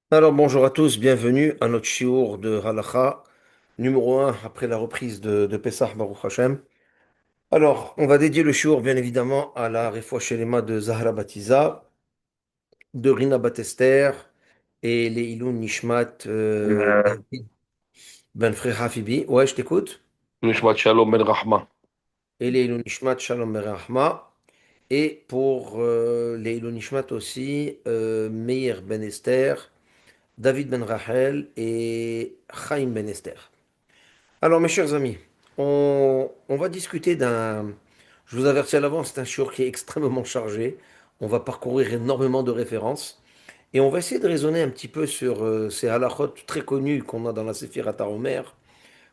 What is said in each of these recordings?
Alors bonjour à tous, bienvenue à notre shiur de Halakha, numéro un après la reprise de Pessah Baruch Hashem. Alors, on va dédier le shiur bien évidemment à la Refoua Shelema de Zahra Batiza, de Rina Batester et les Ilun Nishmat David Ben Frecha Fibi. Ouais, je t'écoute. Nishmat Shalom Ben Rahma. Et les Ilun Nishmat Shalom Merachma. Et pour les Ilun Nishmat aussi, Meir Ben Esther, David Ben Rachel et Chaim Ben Esther. Alors, mes chers amis, on va discuter d'un... Je vous avertis à l'avance, c'est un shiur qui est extrêmement chargé. On va parcourir énormément de références. Et on va essayer de raisonner un petit peu sur ces halakhot très connus qu'on a dans la Séphirah Omer.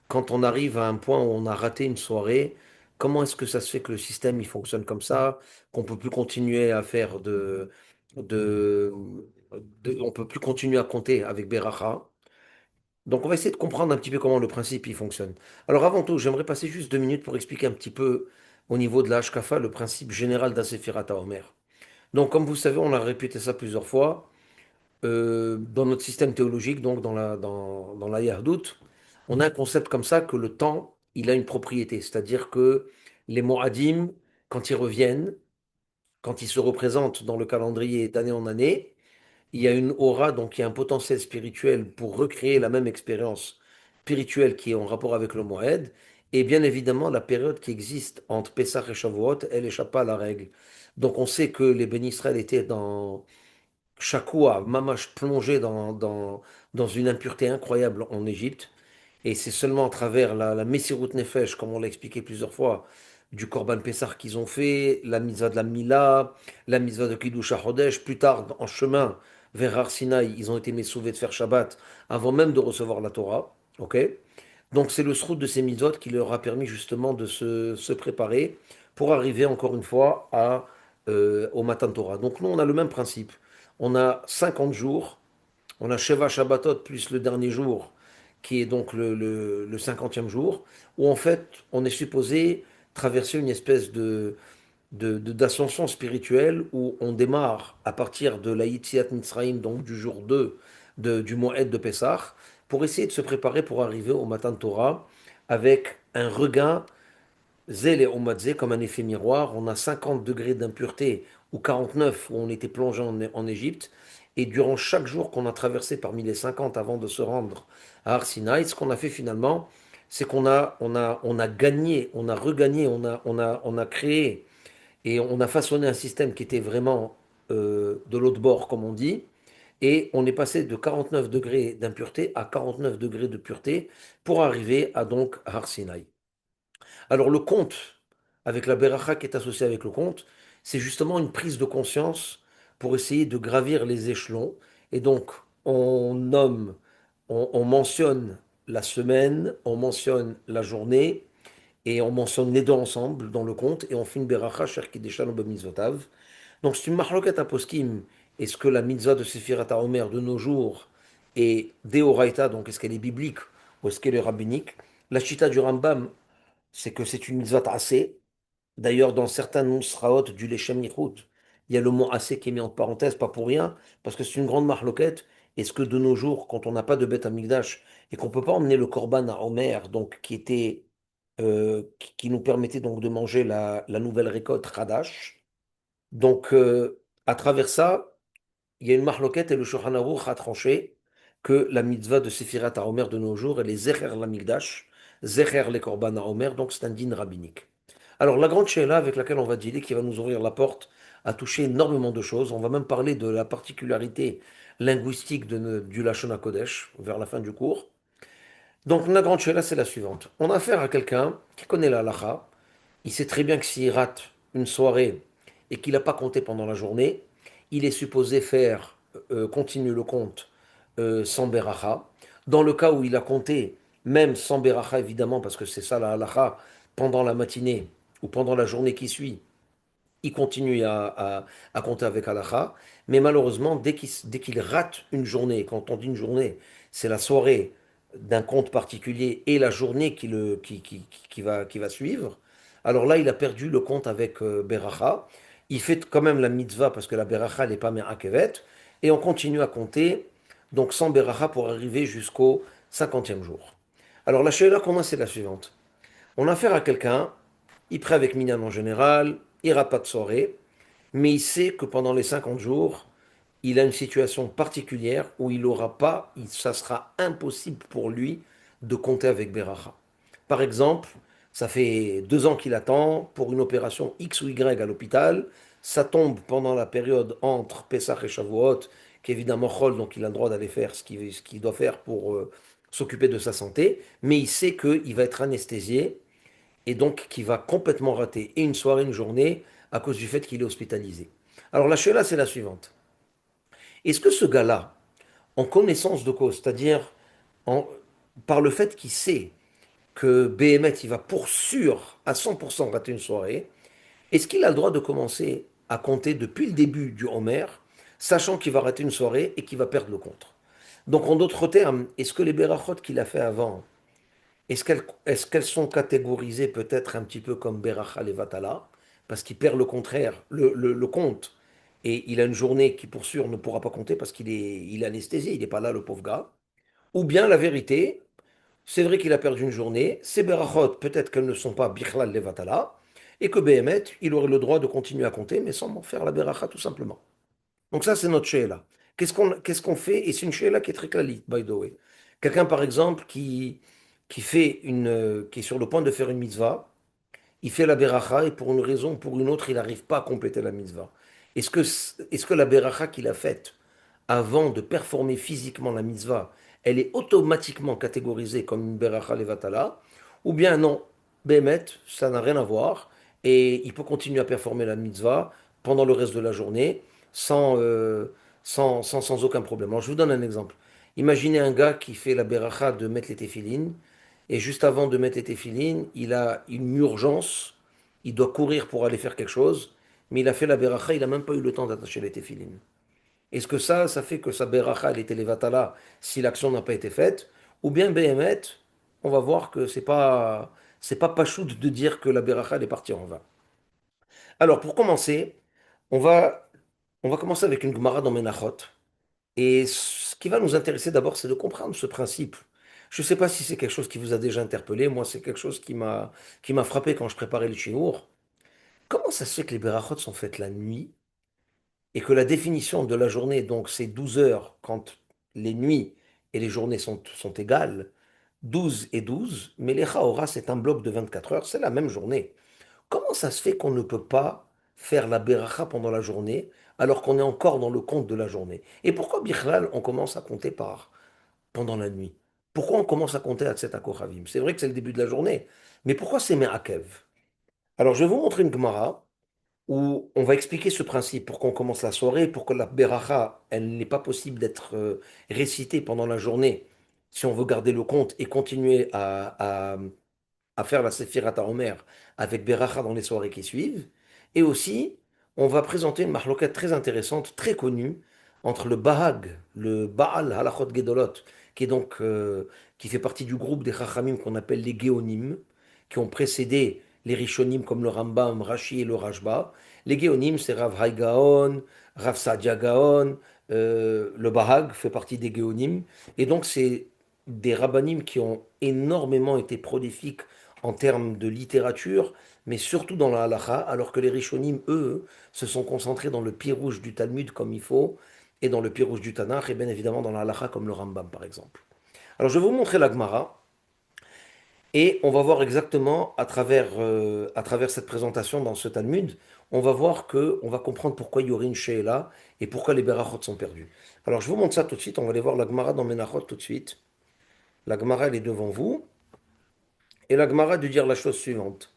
Quand on arrive à un point où on a raté une soirée, comment est-ce que ça se fait que le système il fonctionne comme ça, qu'on peut plus continuer à faire de, on peut plus continuer à compter avec Beracha. Donc, on va essayer de comprendre un petit peu comment le principe il fonctionne. Alors, avant tout, j'aimerais passer juste 2 minutes pour expliquer un petit peu au niveau de la Hashkafa le principe général d'Asephirat Omer. Donc, comme vous savez, on a répété ça plusieurs fois. Dans notre système théologique, donc dans la Yahdout, on a un concept comme ça que le temps, il a une propriété. C'est-à-dire que les Moadim, quand ils reviennent, quand ils se représentent dans le calendrier d'année en année, il y a une aura, donc il y a un potentiel spirituel pour recréer la même expérience spirituelle qui est en rapport avec le Moed. Et bien évidemment, la période qui existe entre Pessah et Shavuot, elle échappe pas à la règle. Donc on sait que les bénis Israël étaient dans Shakua, mamash plongé dans une impureté incroyable en Égypte. Et c'est seulement à travers la Messirut Nefesh, comme on l'a expliqué plusieurs fois, du Korban Pessah qu'ils ont fait, la mitzvah de la Mila, la mitzvah de Kiddush HaChodesh. Plus tard, en chemin vers Har Sinaï, ils ont été messouvés de faire Shabbat avant même de recevoir la Torah. Ok. Donc c'est le srout de ces mitzvot qui leur a permis justement de se préparer pour arriver encore une fois au Matan Torah. Donc nous, on a le même principe. On a 50 jours, on a Sheva Shabbatot plus le dernier jour, qui est donc le 50e jour, où en fait, on est supposé traverser une espèce d'ascension spirituelle où on démarre à partir de la Yitziat Mitzrayim, donc du jour 2 du Moed de Pessah, pour essayer de se préparer pour arriver au Matan Torah avec un regain Zél et Omadze comme un effet miroir. On a 50 degrés d'impureté ou 49 où on était plongé en Égypte. Et durant chaque jour qu'on a traversé parmi les 50 avant de se rendre à Arsinaï, ce qu'on a fait finalement, c'est qu'on a gagné, on a regagné, on a créé et on a façonné un système qui était vraiment de l'autre bord, comme on dit. Et on est passé de 49 degrés d'impureté à 49 degrés de pureté pour arriver à donc Har Sinaï. Alors le conte, avec la beracha qui est associée avec le conte, c'est justement une prise de conscience pour essayer de gravir les échelons. Et donc on nomme, on mentionne la semaine, on mentionne la journée, et on mentionne les deux ensemble dans le conte, et on fait une beracha cher kideshan b'mitzvotav. Donc c'est une marloquette à poskim. Est-ce que la mitzvah de Sephirat Omer de nos jours est deoraita, donc est-ce qu'elle est biblique ou est-ce qu'elle est rabbinique? La chita du Rambam, c'est que c'est une mitzvah assez. D'ailleurs, dans certains nusraot du Leshem Nichut, il y a le mot assez qui est mis entre parenthèses, pas pour rien, parce que c'est une grande marloquette. Est-ce que de nos jours, quand on n'a pas de bête à Mikdash et qu'on ne peut pas emmener le korban à Omer, donc qui nous permettait donc de manger la nouvelle récolte Hadash, donc à travers ça, il y a une marloquette et le Shulchan Aruch a tranché que la mitzvah de Sephirat à Omer de nos jours, elle est Zecher la Mikdash, Zecher les korban à Omer, donc c'est un din rabbinique. Alors, la grande Sheila avec laquelle on va dealer, qui va nous ouvrir la porte à toucher énormément de choses, on va même parler de la particularité linguistique du Lashon HaKodesh vers la fin du cours. Donc, la grande Sheila, c'est la suivante. On a affaire à quelqu'un qui connaît la halacha, il sait très bien que s'il rate une soirée et qu'il n'a pas compté pendant la journée, il est supposé faire continuer le compte sans beracha. Dans le cas où il a compté, même sans beracha évidemment, parce que c'est ça la halacha, pendant la matinée ou pendant la journée qui suit, il continue à compter avec halacha. Mais malheureusement, dès qu'il rate une journée, quand on dit une journée, c'est la soirée d'un compte particulier et la journée qui va suivre. Alors là, il a perdu le compte avec Beracha. Il fait quand même la mitzvah parce que la Beracha n'est pas Me'akevet. Et on continue à compter donc sans Beracha pour arriver jusqu'au 50e jour. Alors la Sheila qu'on a, c'est la suivante. On a affaire à quelqu'un, il prie avec Minyan en général, il n'ira pas de soirée, mais il sait que pendant les 50 jours, il a une situation particulière où il n'aura pas, ça sera impossible pour lui de compter avec Beracha. Par exemple, ça fait 2 ans qu'il attend pour une opération X ou Y à l'hôpital. Ça tombe pendant la période entre Pessah et Shavuot, qui est évidemment Chol, donc il a le droit d'aller faire ce qu'il doit faire pour s'occuper de sa santé. Mais il sait qu'il va être anesthésié et donc qu'il va complètement rater et une soirée, une journée à cause du fait qu'il est hospitalisé. Alors la là, c'est la suivante. Est-ce que ce gars-là, en connaissance de cause, c'est-à-dire en- par le fait qu'il sait que BMF, il va pour sûr à 100% rater une soirée, est-ce qu'il a le droit de commencer à compter depuis le début du Homer, sachant qu'il va rater une soirée et qu'il va perdre le compte? Donc en d'autres termes, est-ce que les Berachot qu'il a fait avant, est-ce qu'elles sont catégorisées peut-être un petit peu comme Beracha Levatala, parce qu'il perd le contraire, le compte, et il a une journée qui pour sûr ne pourra pas compter parce qu'il est anesthésié, il n'est pas là le pauvre gars. Ou bien la vérité, c'est vrai qu'il a perdu une journée, ces Berachot, peut-être qu'elles ne sont pas Bichlal Levatala, et que Behemet, il aurait le droit de continuer à compter, mais sans faire la Beracha tout simplement. Donc ça, c'est notre Sheila. Qu'est-ce qu'on fait? Et c'est une Sheila qui est très clalite, by the way. Quelqu'un, par exemple, qui est sur le point de faire une mitzvah, il fait la beracha et pour une raison ou pour une autre, il n'arrive pas à compléter la mitzvah. Est-ce que la beracha qu'il a faite avant de performer physiquement la mitzvah, elle est automatiquement catégorisée comme une beracha levatala, ou bien non, bémet, ça n'a rien à voir, et il peut continuer à performer la mitzvah pendant le reste de la journée sans aucun problème. Alors je vous donne un exemple. Imaginez un gars qui fait la beracha de mettre les téfilines, et juste avant de mettre les téfilines, il a une urgence, il doit courir pour aller faire quelque chose, mais il a fait la beracha, il n'a même pas eu le temps d'attacher les téfilines. Est-ce que ça fait que sa beracha, elle était levatala si l'action n'a pas été faite? Ou bien Behemet, on va voir que c'est pas pachout de dire que la beracha, elle est partie en vain. Alors, pour commencer, on va, on va commencer avec une Gemara dans Menachot. Et ce qui va nous intéresser d'abord, c'est de comprendre ce principe. Je ne sais pas si c'est quelque chose qui vous a déjà interpellé. Moi, c'est quelque chose qui m'a frappé quand je préparais le shiur. Comment ça se fait que les berachot sont faites la nuit et que la définition de la journée, donc c'est 12 heures quand les nuits et les journées sont égales, 12 et 12, mais les Chaora, c'est un bloc de 24 heures, c'est la même journée. Comment ça se fait qu'on ne peut pas faire la beracha pendant la journée alors qu'on est encore dans le compte de la journée? Et pourquoi, Bichlal, on commence à compter pendant la nuit? Pourquoi on commence à compter à Tset Kochavim? C'est vrai que c'est le début de la journée, mais pourquoi c'est Me'akev? Alors, je vais vous montrer une Gemara où on va expliquer ce principe pour qu'on commence la soirée, pour que la beracha, elle n'est pas possible d'être récitée pendant la journée si on veut garder le compte et continuer à faire la Sefirata Omer avec Beracha dans les soirées qui suivent. Et aussi, on va présenter une marloquette très intéressante, très connue, entre le Bahag, le Baal Halachot Gedolot, qui est donc, qui fait partie du groupe des Chachamim qu'on appelle les Géonim, qui ont précédé les Rishonim comme le Rambam, Rashi et le Rashba. Les Géonim, c'est Rav Hai Gaon, Rav Sadia Gaon, le Bahag fait partie des Géonim. Et donc, c'est des rabbanim qui ont énormément été prolifiques en termes de littérature, mais surtout dans la halacha, alors que les Rishonim, eux, se sont concentrés dans le pied rouge du Talmud comme il faut, et dans le pied rouge du Tanakh, et bien évidemment dans la halacha comme le Rambam, par exemple. Alors je vais vous montrer la Gemara, et on va voir exactement à travers cette présentation dans ce Talmud, on va voir que, on va comprendre pourquoi il y aurait une Sheila, et pourquoi les Berachot sont perdus. Alors je vous montre ça tout de suite, on va aller voir la Gemara dans Menachot tout de suite. La Gemara, elle est devant vous, et la Gemara de dire la chose suivante.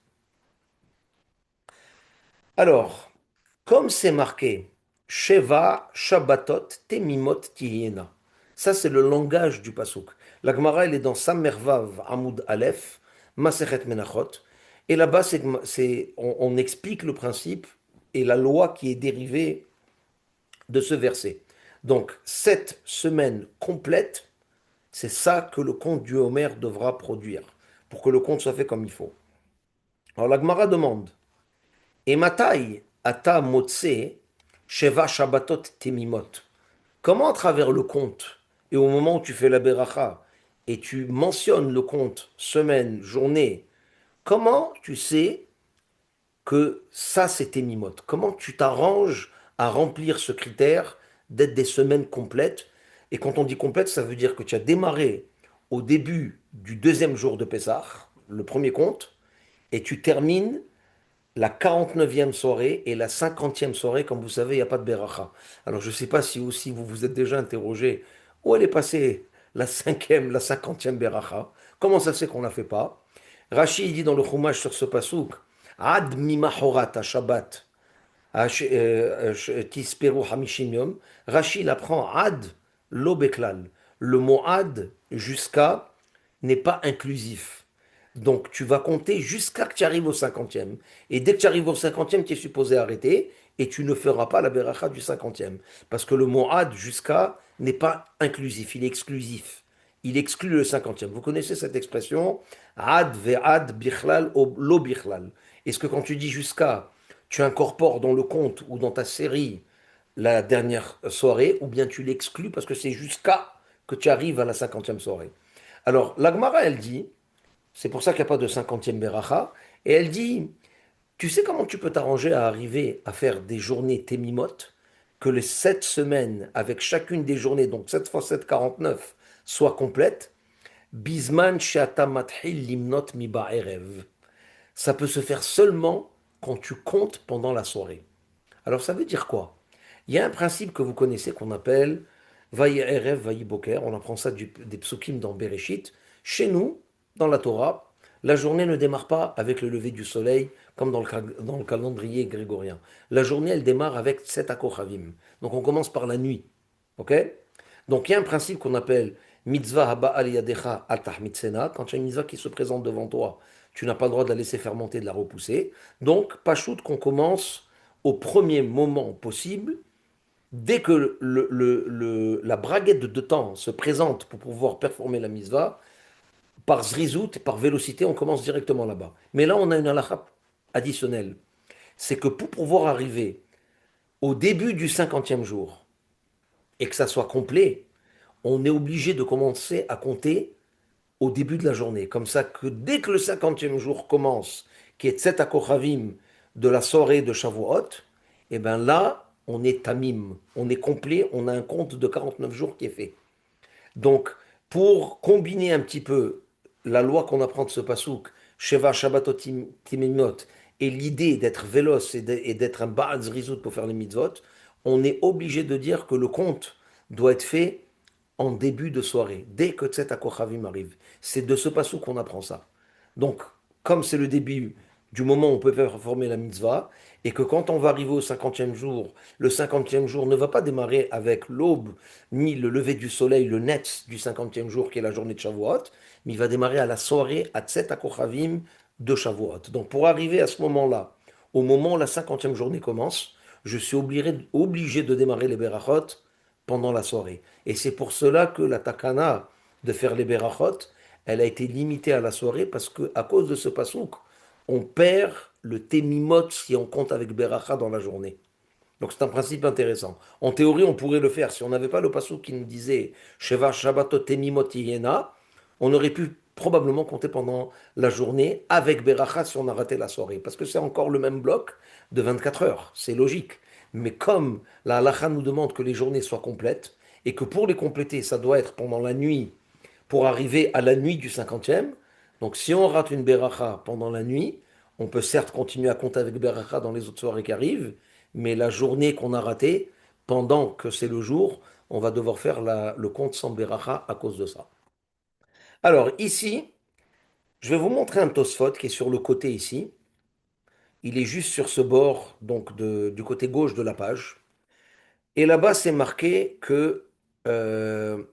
Alors, comme c'est marqué, Sheva, Shabbatot, Temimot, Tihiena. Ça, c'est le langage du Pasuk. La Gemara, elle est dans Samervav, Amoud Aleph, Masechet Menachot. Et là-bas, on explique le principe et la loi qui est dérivée de ce verset. Donc, 7 semaines complètes, c'est ça que le compte du Homer devra produire, pour que le compte soit fait comme il faut. Alors, la Gemara demande, et Matai, ata motse, sheva shabbatot temimot. Comment à travers le compte et au moment où tu fais la beracha et tu mentionnes le compte semaine, journée, comment tu sais que ça c'est tes mimotes? Comment tu t'arranges à remplir ce critère d'être des semaines complètes? Et quand on dit complète, ça veut dire que tu as démarré au début du deuxième jour de Pessah, le premier compte, et tu termines la 49e soirée et la 50e soirée. Comme vous savez, il n'y a pas de beracha. Alors je ne sais pas si aussi vous vous êtes déjà interrogé où elle est passée la cinquième, la 50e beracha. Comment ça se fait qu'on ne la fait pas? Rashi il dit dans le Chumash sur ce pasouk, Ad mimahorat à Shabbat, tisperu hamishim yom. Rashi il apprend Ad lo beklal. Le mot Ad jusqu'à n'est pas inclusif. Donc tu vas compter jusqu'à que tu arrives au 50e. Et dès que tu arrives au 50e, tu es supposé arrêter et tu ne feras pas la beracha du 50e. Parce que le mot ad jusqu'à n'est pas inclusif, il est exclusif. Il exclut le 50e. Vous connaissez cette expression ad ve'ad bichlal o lo bichlal. Est-ce que quand tu dis jusqu'à, tu incorpores dans le compte ou dans ta série la dernière soirée ou bien tu l'exclus parce que c'est jusqu'à que tu arrives à la 50e soirée? Alors, l'Agmara, elle dit, c'est pour ça qu'il n'y a pas de 50e Beracha. Et elle dit, tu sais comment tu peux t'arranger à arriver à faire des journées Temimot, que les 7 semaines avec chacune des journées, donc 7 fois 7, 49, soient complètes. Bisman she'ata mathil limnot mi ba'erev. Ça peut se faire seulement quand tu comptes pendant la soirée. Alors ça veut dire quoi? Il y a un principe que vous connaissez qu'on appelle Vayi Erev, Vayi Boker. On apprend ça des psukim dans Bereshit. Chez nous, dans la Torah, la journée ne démarre pas avec le lever du soleil comme dans le calendrier grégorien. La journée, elle démarre avec Tset HaKochavim. Donc on commence par la nuit. Ok? Donc il y a un principe qu'on appelle Mitzvah haba al yadecha al tahmitsena. Quand il y a une mitzvah qui se présente devant toi, tu n'as pas le droit de la laisser fermenter, de la repousser. Donc, pachout qu'on commence au premier moment possible, dès que la braguette de temps se présente pour pouvoir performer la mitzvah, par zrizout, par vélocité, on commence directement là-bas. Mais là, on a une halakha additionnelle. C'est que pour pouvoir arriver au début du 50e jour et que ça soit complet, on est obligé de commencer à compter au début de la journée. Comme ça que dès que le 50e jour commence, qui est Tset HaKochavim de la soirée de Shavuot, et bien là, on est tamim, on est complet, on a un compte de 49 jours qui est fait. Donc, pour combiner un petit peu la loi qu'on apprend de ce pasouk, Sheva Shabbatot Timimot, et l'idée d'être véloce et d'être un Baal Zrizout pour faire les mitzvot, on est obligé de dire que le compte doit être fait en début de soirée, dès que Tzet HaKochavim arrive. C'est de ce passage qu'on apprend ça. Donc, comme c'est le début du moment où on peut performer la mitzvah, et que quand on va arriver au 50e jour, le 50e jour ne va pas démarrer avec l'aube, ni le lever du soleil, le net du 50e jour qui est la journée de Shavuot, mais il va démarrer à la soirée, à Tzet HaKochavim de Shavuot. Donc, pour arriver à ce moment-là, au moment où la 50e journée commence, je suis obligé de démarrer les berachot pendant la soirée. Et c'est pour cela que la takana de faire les berachot, elle a été limitée à la soirée parce que à cause de ce pasouk, on perd le temimot si on compte avec beracha dans la journée. Donc c'est un principe intéressant. En théorie, on pourrait le faire. Si on n'avait pas le pasouk qui nous disait Sheva Shabbatot temimot yena, on aurait pu probablement compter pendant la journée avec beracha si on a raté la soirée. Parce que c'est encore le même bloc de 24 heures. C'est logique. Mais comme la halakha nous demande que les journées soient complètes, et que pour les compléter, ça doit être pendant la nuit, pour arriver à la nuit du 50e. Donc si on rate une beracha pendant la nuit, on peut certes continuer à compter avec beracha dans les autres soirées qui arrivent, mais la journée qu'on a ratée, pendant que c'est le jour, on va devoir faire le compte sans beracha à cause de ça. Alors ici, je vais vous montrer un Tosfot qui est sur le côté ici. Il est juste sur ce bord, donc du côté gauche de la page. Et là-bas, c'est marqué que euh,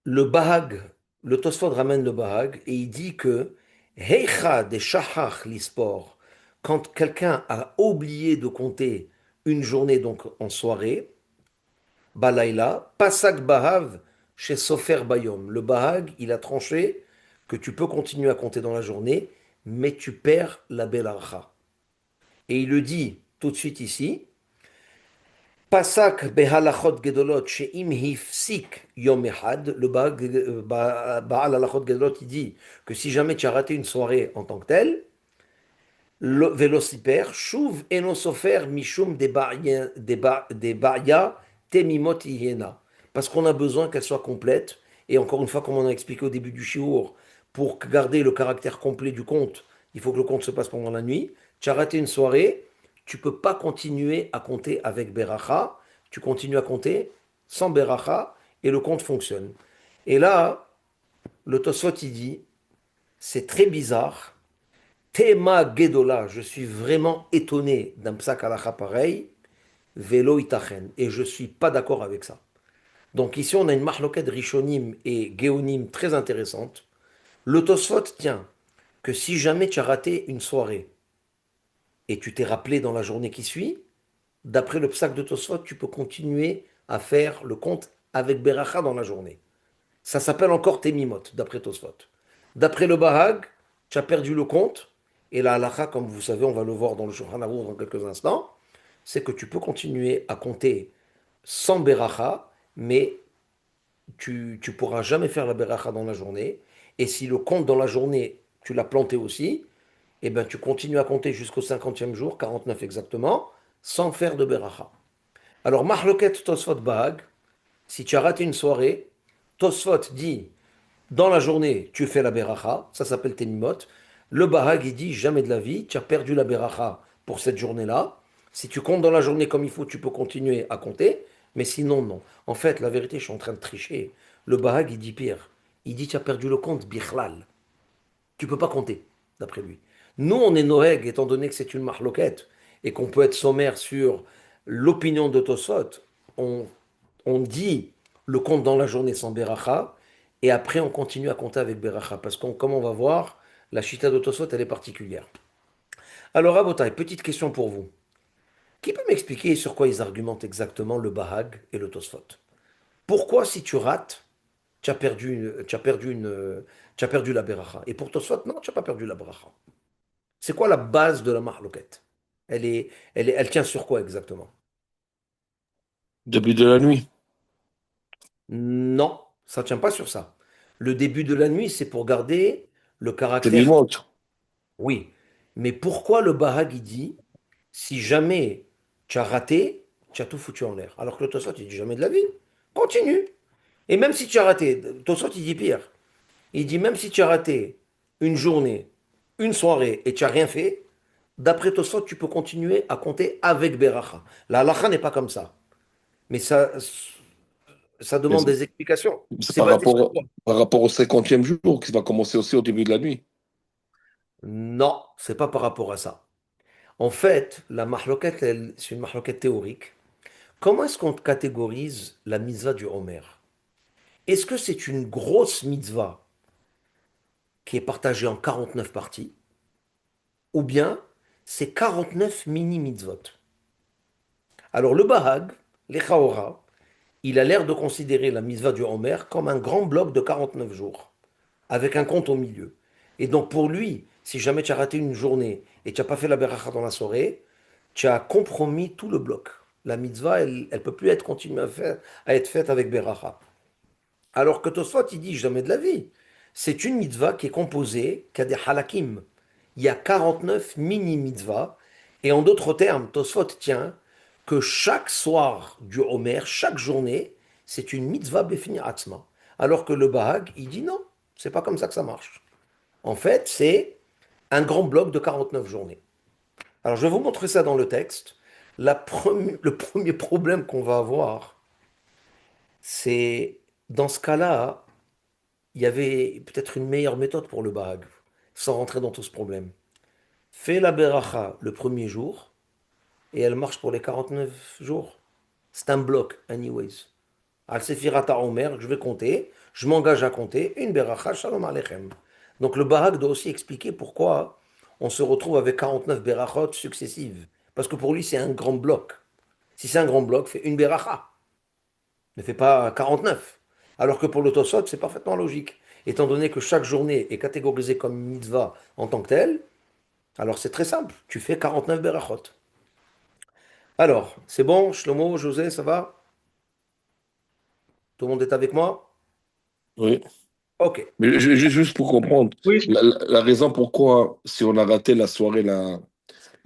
le Bahag, le Tosfot ramène le Bahag et il dit que Heicha de Shachach l'Ispor, quand quelqu'un a oublié de compter une journée, donc en soirée, Balaïla, Pasak Bahav chez Sofer Bayom. Le Bahag, il a tranché que tu peux continuer à compter dans la journée, mais tu perds la Belarcha. Et il le dit tout de suite ici. Pasak behalachot gedolot she'im hifsik yom echad, le Baal halachot gedolot, il dit que si jamais tu as raté une soirée en tant que telle, le vélociper, shuv eno sofer mishum des barya temimot hiena. Parce qu'on a besoin qu'elle soit complète. Et encore une fois, comme on a expliqué au début du shiur, pour garder le caractère complet du conte, il faut que le conte se passe pendant la nuit. Tu as raté une soirée, tu peux pas continuer à compter avec beracha. Tu continues à compter sans beracha et le compte fonctionne. Et là, le Tosfot, il dit, c'est très bizarre. Tema Gedola, je suis vraiment étonné d'un psak halacha pareil, velo itachen, et je suis pas d'accord avec ça. Donc ici, on a une mahloket rishonim et géonim très intéressante. Le Tosfot tient que si jamais tu as raté une soirée et tu t'es rappelé dans la journée qui suit, d'après le psak de Tosfot, tu peux continuer à faire le compte avec beracha dans la journée. Ça s'appelle encore Temimot, d'après Tosfot. D'après le Bahag, tu as perdu le compte. Et la halakha, comme vous savez, on va le voir dans le Shulchan Aruch dans quelques instants, c'est que tu peux continuer à compter sans beracha, mais tu ne pourras jamais faire la beracha dans la journée. Et si le compte dans la journée, tu l'as planté aussi, eh ben, tu continues à compter jusqu'au 50e jour, 49 exactement, sans faire de beracha. Alors, Mahloket Tosfot Bahag, si tu as raté une soirée, Tosfot dit dans la journée, tu fais la beracha, ça s'appelle Tenimot. Le Bahag, il dit jamais de la vie, tu as perdu la beracha pour cette journée-là. Si tu comptes dans la journée comme il faut, tu peux continuer à compter, mais sinon, non. En fait, la vérité, je suis en train de tricher. Le Bahag, il dit pire. Il dit tu as perdu le compte, bichlal. Tu peux pas compter, d'après lui. Nous, on est Noeg, étant donné que c'est une marloquette et qu'on peut être sommaire sur l'opinion de Tosfot. On, on dit le compte dans la journée sans beracha et après on continue à compter avec beracha parce qu'on, comme on va voir, la chita de Tosfot elle est particulière. Alors Rabotai, petite question pour vous. Qui peut m'expliquer sur quoi ils argumentent exactement le Bahag et le Tosfot? Pourquoi si tu rates, tu as perdu la beracha et pour Tosfot non, tu n'as pas perdu la beracha. C'est quoi la base de la mahloquette? Elle tient sur quoi exactement? Début de la nuit. Non, ça ne tient pas sur ça. Le début de la nuit, c'est pour garder le C'est caractère. mi-monte. Oui. Mais pourquoi le Bahag il dit, si jamais tu as raté, tu as tout foutu en l'air? Alors que le Tosfot, il dit jamais de la vie. Continue. Et même si tu as raté, Tosfot, il dit pire. Il dit même si tu as raté une journée, une soirée et tu n'as rien fait, d'après Tosfot, tu peux continuer à compter avec Beracha. La halacha n'est pas comme ça. Mais ça Mais demande des explications. c'est C'est basé sur quoi? par rapport au 50e jour qui va commencer aussi au début de la nuit. Non, c'est pas par rapport à ça. En fait, la mahloket, c'est une mahloket théorique. Comment est-ce qu'on catégorise la mitzvah du Homer? Est-ce que c'est une grosse mitzvah qui est partagée en 49 parties, ou bien c'est 49 mini-mitzvot? Alors le Bahag, l'Echaora, il a l'air de considérer la mitzvah du Homer comme un grand bloc de 49 jours, avec un compte au milieu. Et donc pour lui, si jamais tu as raté une journée et tu n'as pas fait la beracha dans la soirée, tu as compromis tout le bloc. La mitzvah, elle ne peut plus être continuée à être faite avec beracha. Alors que Tosfot, il dit jamais de la vie. C'est une mitzvah qui est composée, qui a des halakim. Il y a 49 mini-mitzvahs. Et en d'autres termes, Tosfot tient que chaque soir du Homer, chaque journée, c'est une mitzvah befini atzma. Alors que le Bahag, il dit non, c'est pas comme ça que ça marche. En fait, c'est un grand bloc de 49 journées. Alors, je vais vous montrer ça dans le texte. Le premier problème qu'on va avoir, c'est dans ce cas-là, il y avait peut-être une meilleure méthode pour le Bahag, sans rentrer dans tout ce problème. Fais la beracha le premier jour et elle marche pour les 49 jours. C'est un bloc, anyways. Al Sefirata Omer, je vais compter, je m'engage à compter une beracha, shalom aleichem. Donc le Bahag doit aussi expliquer pourquoi on se retrouve avec 49 berachot successives. Parce que pour lui, c'est un grand bloc. Si c'est un grand bloc, fais une beracha. Ne fais pas 49. Alors que pour le Tosot, c'est parfaitement logique. Étant donné que chaque journée est catégorisée comme une mitzvah en tant que telle, alors c'est très simple. Tu fais 49 berachot. Alors, c'est bon, Shlomo, José, ça va? Tout le monde est avec moi? Oui. Ok. Mais juste pour comprendre, Oui, la raison pourquoi, si on a raté la soirée, la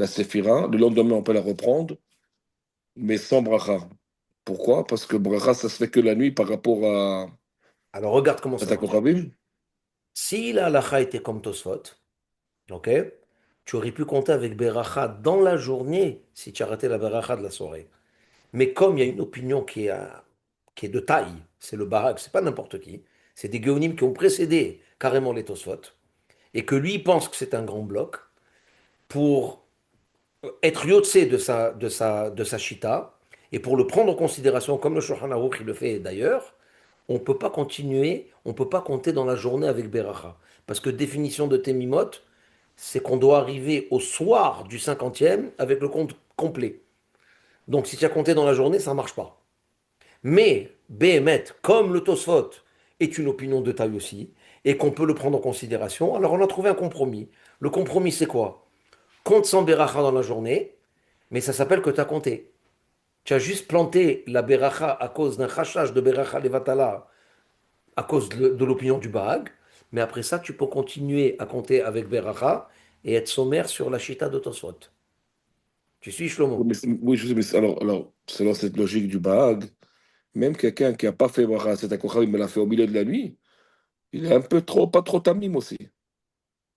Séphira, le lendemain, on peut la reprendre, mais sans bracha. Pourquoi? Parce que bracha, ça se fait que la nuit par rapport Alors, regarde comment à ça ta marche. Koravim. Si la halakha était comme Tosfot, ok, tu aurais pu compter avec Beracha dans la journée si tu as raté la Beracha de la soirée. Mais comme il y a une opinion qui est de taille, c'est le Barak, c'est pas n'importe qui, c'est des Géonim qui ont précédé carrément les Tosfot, et que lui pense que c'est un grand bloc, pour être yotse de sa shita, et pour le prendre en considération, comme le Shulchan Aruch il le fait d'ailleurs, on ne peut pas continuer, on ne peut pas compter dans la journée avec Beracha. Parce que définition de Temimot, c'est qu'on doit arriver au soir du 50e avec le compte complet. Donc si tu as compté dans la journée, ça ne marche pas. Mais Behemet, comme le Tosfot, est une opinion de taille aussi, et qu'on peut le prendre en considération, alors on a trouvé un compromis. Le compromis, c'est quoi? Compte sans Beracha dans la journée, mais ça s'appelle que tu as compté. Tu as juste planté la Beracha à cause d'un chachage de Beracha Levatala, à cause de l'opinion du Bahag, mais après ça, tu peux continuer à compter avec Beracha et être sommaire sur la Shita de Tosfot. Tu suis, Oui, Shlomo? oui, je sais, mais alors, selon cette logique du Bahag, même quelqu'un qui n'a pas fait bracha, c'est ta Koravim, mais l'a fait au milieu de la nuit, il est un peu trop, pas trop tamim aussi.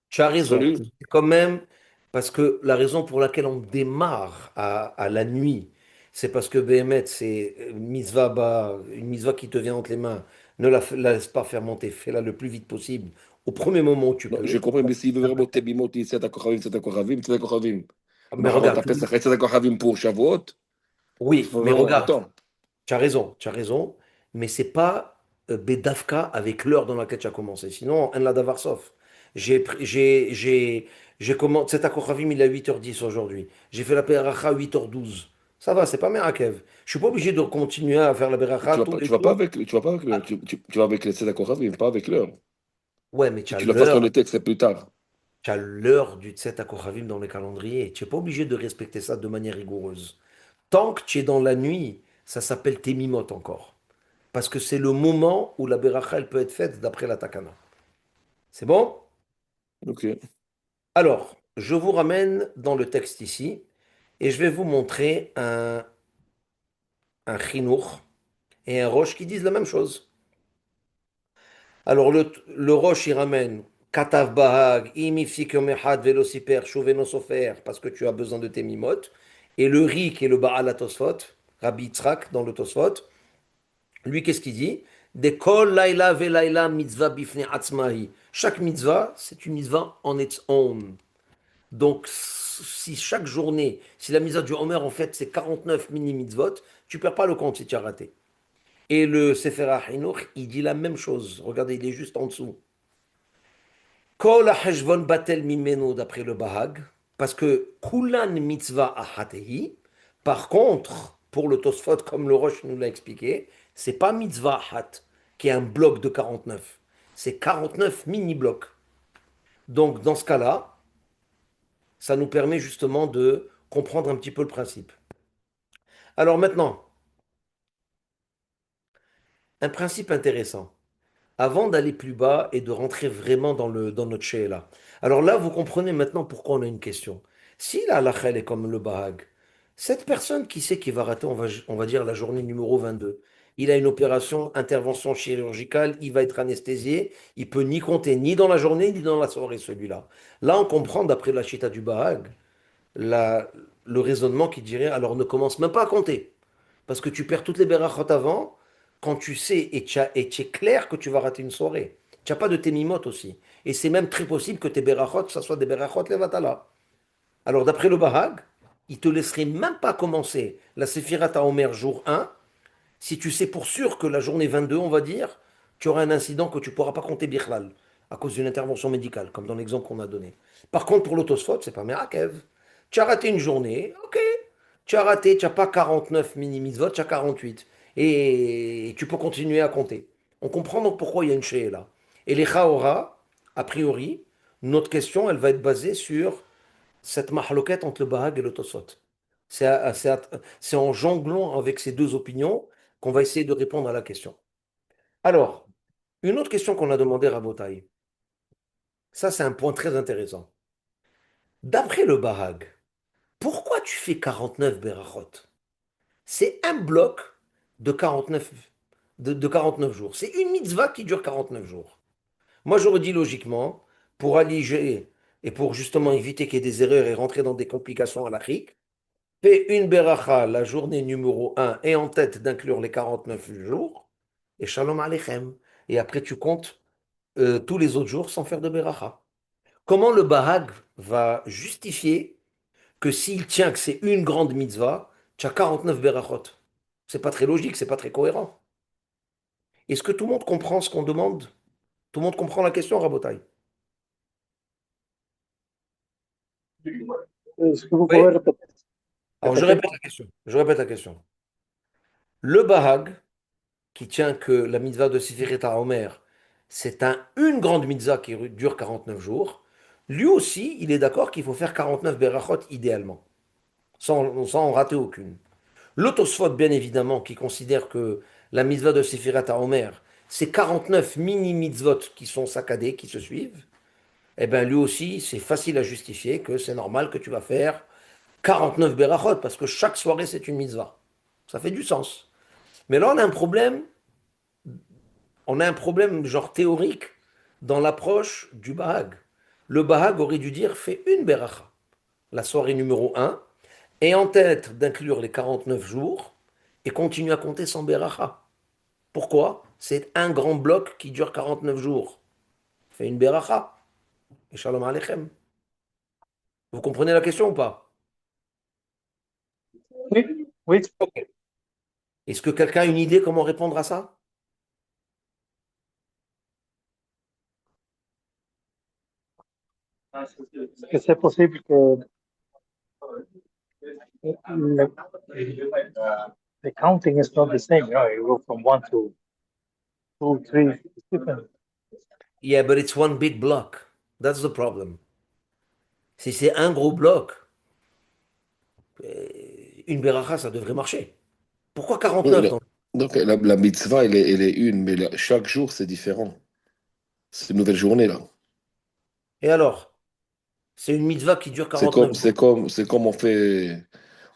Tu as Selon raison. lui. C'est quand même parce que la raison pour laquelle on démarre à la nuit, c'est parce que Béhémet, c'est une mitzvah qui te vient entre les mains. Ne la laisse pas faire monter, fais-la le plus vite possible, au premier moment où tu Non, j'ai peux. compris, mais s'il veut vraiment Tebimot, c'est ta Koravim, c'est ta Koravim. Mais Macharot, regarde, après, ça c'est ta Koravim pour Shavuot, il oui, faut mais vraiment. regarde, Attends, tu as raison, mais c'est pas Bedavka avec l'heure dans laquelle tu as commencé. Sinon, un la Davarsov. J'ai commencé, cet Akochavim, il est à 8h10 aujourd'hui. J'ai fait la Beracha à 8h12. Ça va, c'est pas Merakev. Je suis pas obligé de continuer à faire la Beracha tous les tu vas pas jours. avec, tu vas pas avec le, Ah, tu vas avec les Tzedakot Koravim, pas avec l'heure. ouais, mais Si tu la fasses dans le texte, c'est plus tard. tu as l'heure du Tset Akochavim dans les calendriers. Tu n'es pas obligé de respecter ça de manière rigoureuse. Tant que tu es dans la nuit, ça s'appelle Temimot encore. Parce que c'est le moment où la Beracha, elle peut être faite d'après la Takana. C'est bon? Ok. Alors, je vous ramène dans le texte ici et je vais vous montrer un chinour et un roche qui disent la même chose. Alors, le roche, il ramène Katav Bahag, Imifsik Yom Echad Velo Siper, Shuveno Sofer, parce que tu as besoin de tes mimotes. Et le riz, qui est le Baal HaTosfot, Rabbi Yitzhak dans le Tosfot, lui, qu'est-ce qu'il dit? De kol laila ve laila mitzvah bifne atzmahi. Chaque mitzvah, c'est une mitzvah on its own. Donc, si chaque journée, si la mitzvah du Homer, en fait, c'est 49 mini-mitzvot, tu perds pas le compte si tu as raté. Et le Sefer HaChinuch, il dit la même chose. Regardez, il est juste en dessous. Kol hashvon batel mimeno, d'après le Bahag, parce que kulan mitzvah ahatehi. Par contre, pour le Tosfot, comme le Roche nous l'a expliqué, c'est pas mitzvah ahat, qui est un bloc de 49. C'est 49 mini-blocs. Donc, dans ce cas-là, ça nous permet justement de comprendre un petit peu le principe. Alors maintenant, un principe intéressant. Avant d'aller plus bas et de rentrer vraiment dans notre là. Alors là, vous comprenez maintenant pourquoi on a une question. Si la halakha elle est comme le bahag, cette personne qui sait qu'il va rater, on va dire la journée numéro 22, il a une opération, intervention chirurgicale, il va être anesthésié, il peut ni compter ni dans la journée ni dans la soirée celui-là. Là, on comprend d'après la chita du bahag, la- le raisonnement qui dirait alors ne commence même pas à compter. Parce que tu perds toutes les berachot avant quand tu sais et tu es clair que tu vas rater une soirée. Tu n'as pas de tes mimotes aussi. Et c'est même très possible que tes berachot, ça soit des berachot levatala. Alors d'après le Bahag, il te laisserait même pas commencer la Sefirata Omer jour 1 si tu sais pour sûr que la journée 22, on va dire, tu auras un incident que tu ne pourras pas compter Bichlal à cause d'une intervention médicale, comme dans l'exemple qu'on a donné. Par contre, pour l'autosphode, c'est pas Merakev. Tu as raté une journée, ok. Tu as raté, tu n'as pas 49 mini-mitzvot, tu as 48. Et tu peux continuer à compter. On comprend donc pourquoi il y a une chez là. Et les Chaora, a priori, notre question, elle va être basée sur cette mahloquette entre le Bahag et le Tosfot. C'est en jonglant avec ces deux opinions qu'on va essayer de répondre à la question. Alors, une autre question qu'on a demandé à Rabotai, ça c'est un point très intéressant. D'après le Bahag, pourquoi tu fais 49 berachot? C'est un bloc de 49, de 49 jours. C'est une mitzvah qui dure 49 jours. Moi, j'aurais dit logiquement, pour alléger et pour justement éviter qu'il y ait des erreurs et rentrer dans des complications à l'Afrique, fais une beracha la journée numéro un et en tête d'inclure les 49 jours, et shalom aleichem. Et après, tu comptes tous les autres jours sans faire de beracha. Comment le Bahag va justifier que s'il tient que c'est une grande mitzvah, tu as 49 berachot? C'est pas très logique, c'est pas très cohérent. Est-ce que tout le monde comprend ce qu'on demande? Tout le monde comprend la question, Rabotai? Est-ce que vous Oui. pouvez Alors, je répéter? répète la question. Je répète la question. Le Bahag, qui tient que la mitzvah de Sefiret HaOmer, c'est une grande mitzvah qui dure 49 jours, lui aussi, il est d'accord qu'il faut faire 49 berachot idéalement, sans en rater aucune. Le Tosfot, bien évidemment, qui considère que la mitzvah de Sefirat HaOmer, c'est 49 mini-mitzvot qui sont saccadés, qui se suivent, eh bien lui aussi, c'est facile à justifier que c'est normal que tu vas faire 49 berachot, parce que chaque soirée, c'est une mitzvah. Ça fait du sens. Mais là, on a un problème genre théorique dans l'approche du Bahag. Le Bahag aurait dû dire fais une beracha, la soirée numéro un, et en tête d'inclure les 49 jours et continue à compter sans beracha. Pourquoi? C'est un grand bloc qui dure 49 jours. Fais une beracha. Et shalom aleichem. Vous comprenez la question ou pas? Oui, oui. Ok. Est-ce que quelqu'un a une idée comment répondre à ça? Est-ce que c'est possible que le, the counting is not the same? You know, you go from one to two, three. It's different. Yeah, but it's one big block. That's the problem. Si c'est un gros bloc, une beracha, ça devrait marcher. Pourquoi Oui, 49 dans... donc la mitzvah, elle est une, mais chaque jour, c'est différent. C'est une nouvelle journée, là. Et alors? C'est une mitzvah qui dure C'est 49 comme, jours. c'est comme, c'est comme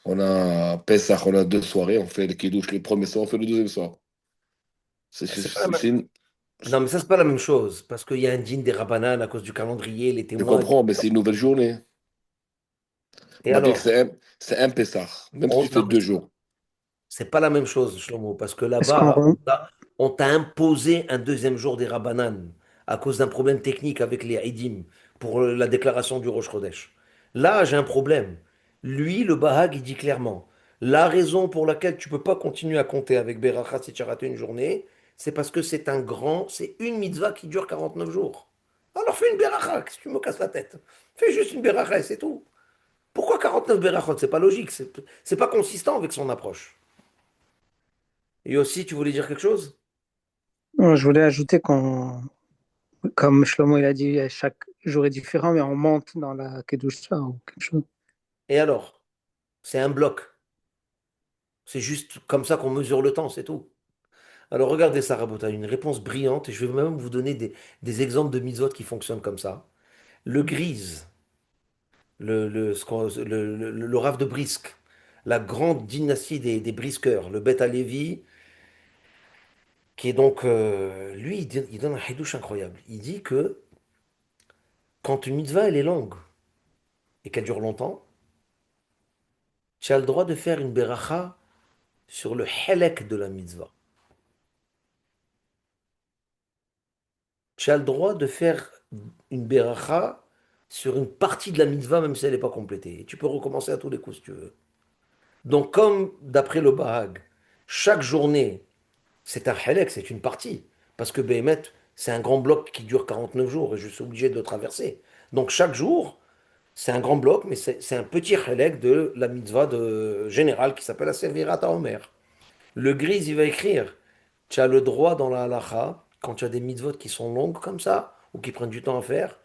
on a Pessah, on a deux soirées, on fait le Kiddush le premier soir, on fait le deuxième soir. C'est C'est pas la même... c'est une- Non, mais ça, c'est pas la même chose. Parce qu'il y a un dîne des Rabbanan à cause du calendrier, les je témoins. comprends, mais c'est une nouvelle journée. On Et va dire que alors? c'est un Pessah, même si tu fais Non, mais 2 jours. c'est pas la même chose, Shlomo, parce que Est-ce qu'on là-bas, rem- on t'a imposé un deuxième jour des Rabbanan à cause d'un problème technique avec les Haïdim pour la déclaration du Rosh Chodesh. Là, j'ai un problème. Lui, le Bahag, il dit clairement, la raison pour laquelle tu peux pas continuer à compter avec Berachah si tu as raté une journée, c'est parce que c'est une mitzvah qui dure 49 jours. Alors fais une Berachah, que tu me casses la tête. Fais juste une Berachah et c'est tout. Pourquoi 49 Berachot? C'est pas logique, c'est pas consistant avec son approche. Et aussi, tu voulais dire quelque chose? Je voulais ajouter qu'on, comme Shlomo il a dit, chaque jour est différent, mais on monte dans la Kedusha ou quelque chose. Et alors? C'est un bloc. C'est juste comme ça qu'on mesure le temps, c'est tout. Alors regardez ça, Rabota, une réponse brillante, et je vais même vous donner des exemples de mitzvot qui fonctionnent comme ça. Le grise, le Rav de Brisk, la grande dynastie des brisqueurs, le Beth Alevi, qui est donc, lui, il donne un hidouche incroyable. Il dit que quand une mitzvah, elle est longue et qu'elle dure longtemps, tu as le droit de faire une beracha sur le helek de la mitzvah. Tu as le droit de faire une beracha sur une partie de la mitzvah, même si elle n'est pas complétée. Et tu peux recommencer à tous les coups si tu veux. Donc, comme d'après le Bahag, chaque journée, c'est un helek, c'est une partie. Parce que Behemet, c'est un grand bloc qui dure 49 jours et je suis obligé de le traverser. Donc, chaque jour, c'est un grand bloc, mais c'est un petit helek de la mitzvah générale qui s'appelle la Sevirat HaOmer. Le gris, il va écrire, tu as le droit dans la halacha, quand tu as des mitzvot qui sont longues comme ça, ou qui prennent du temps à faire,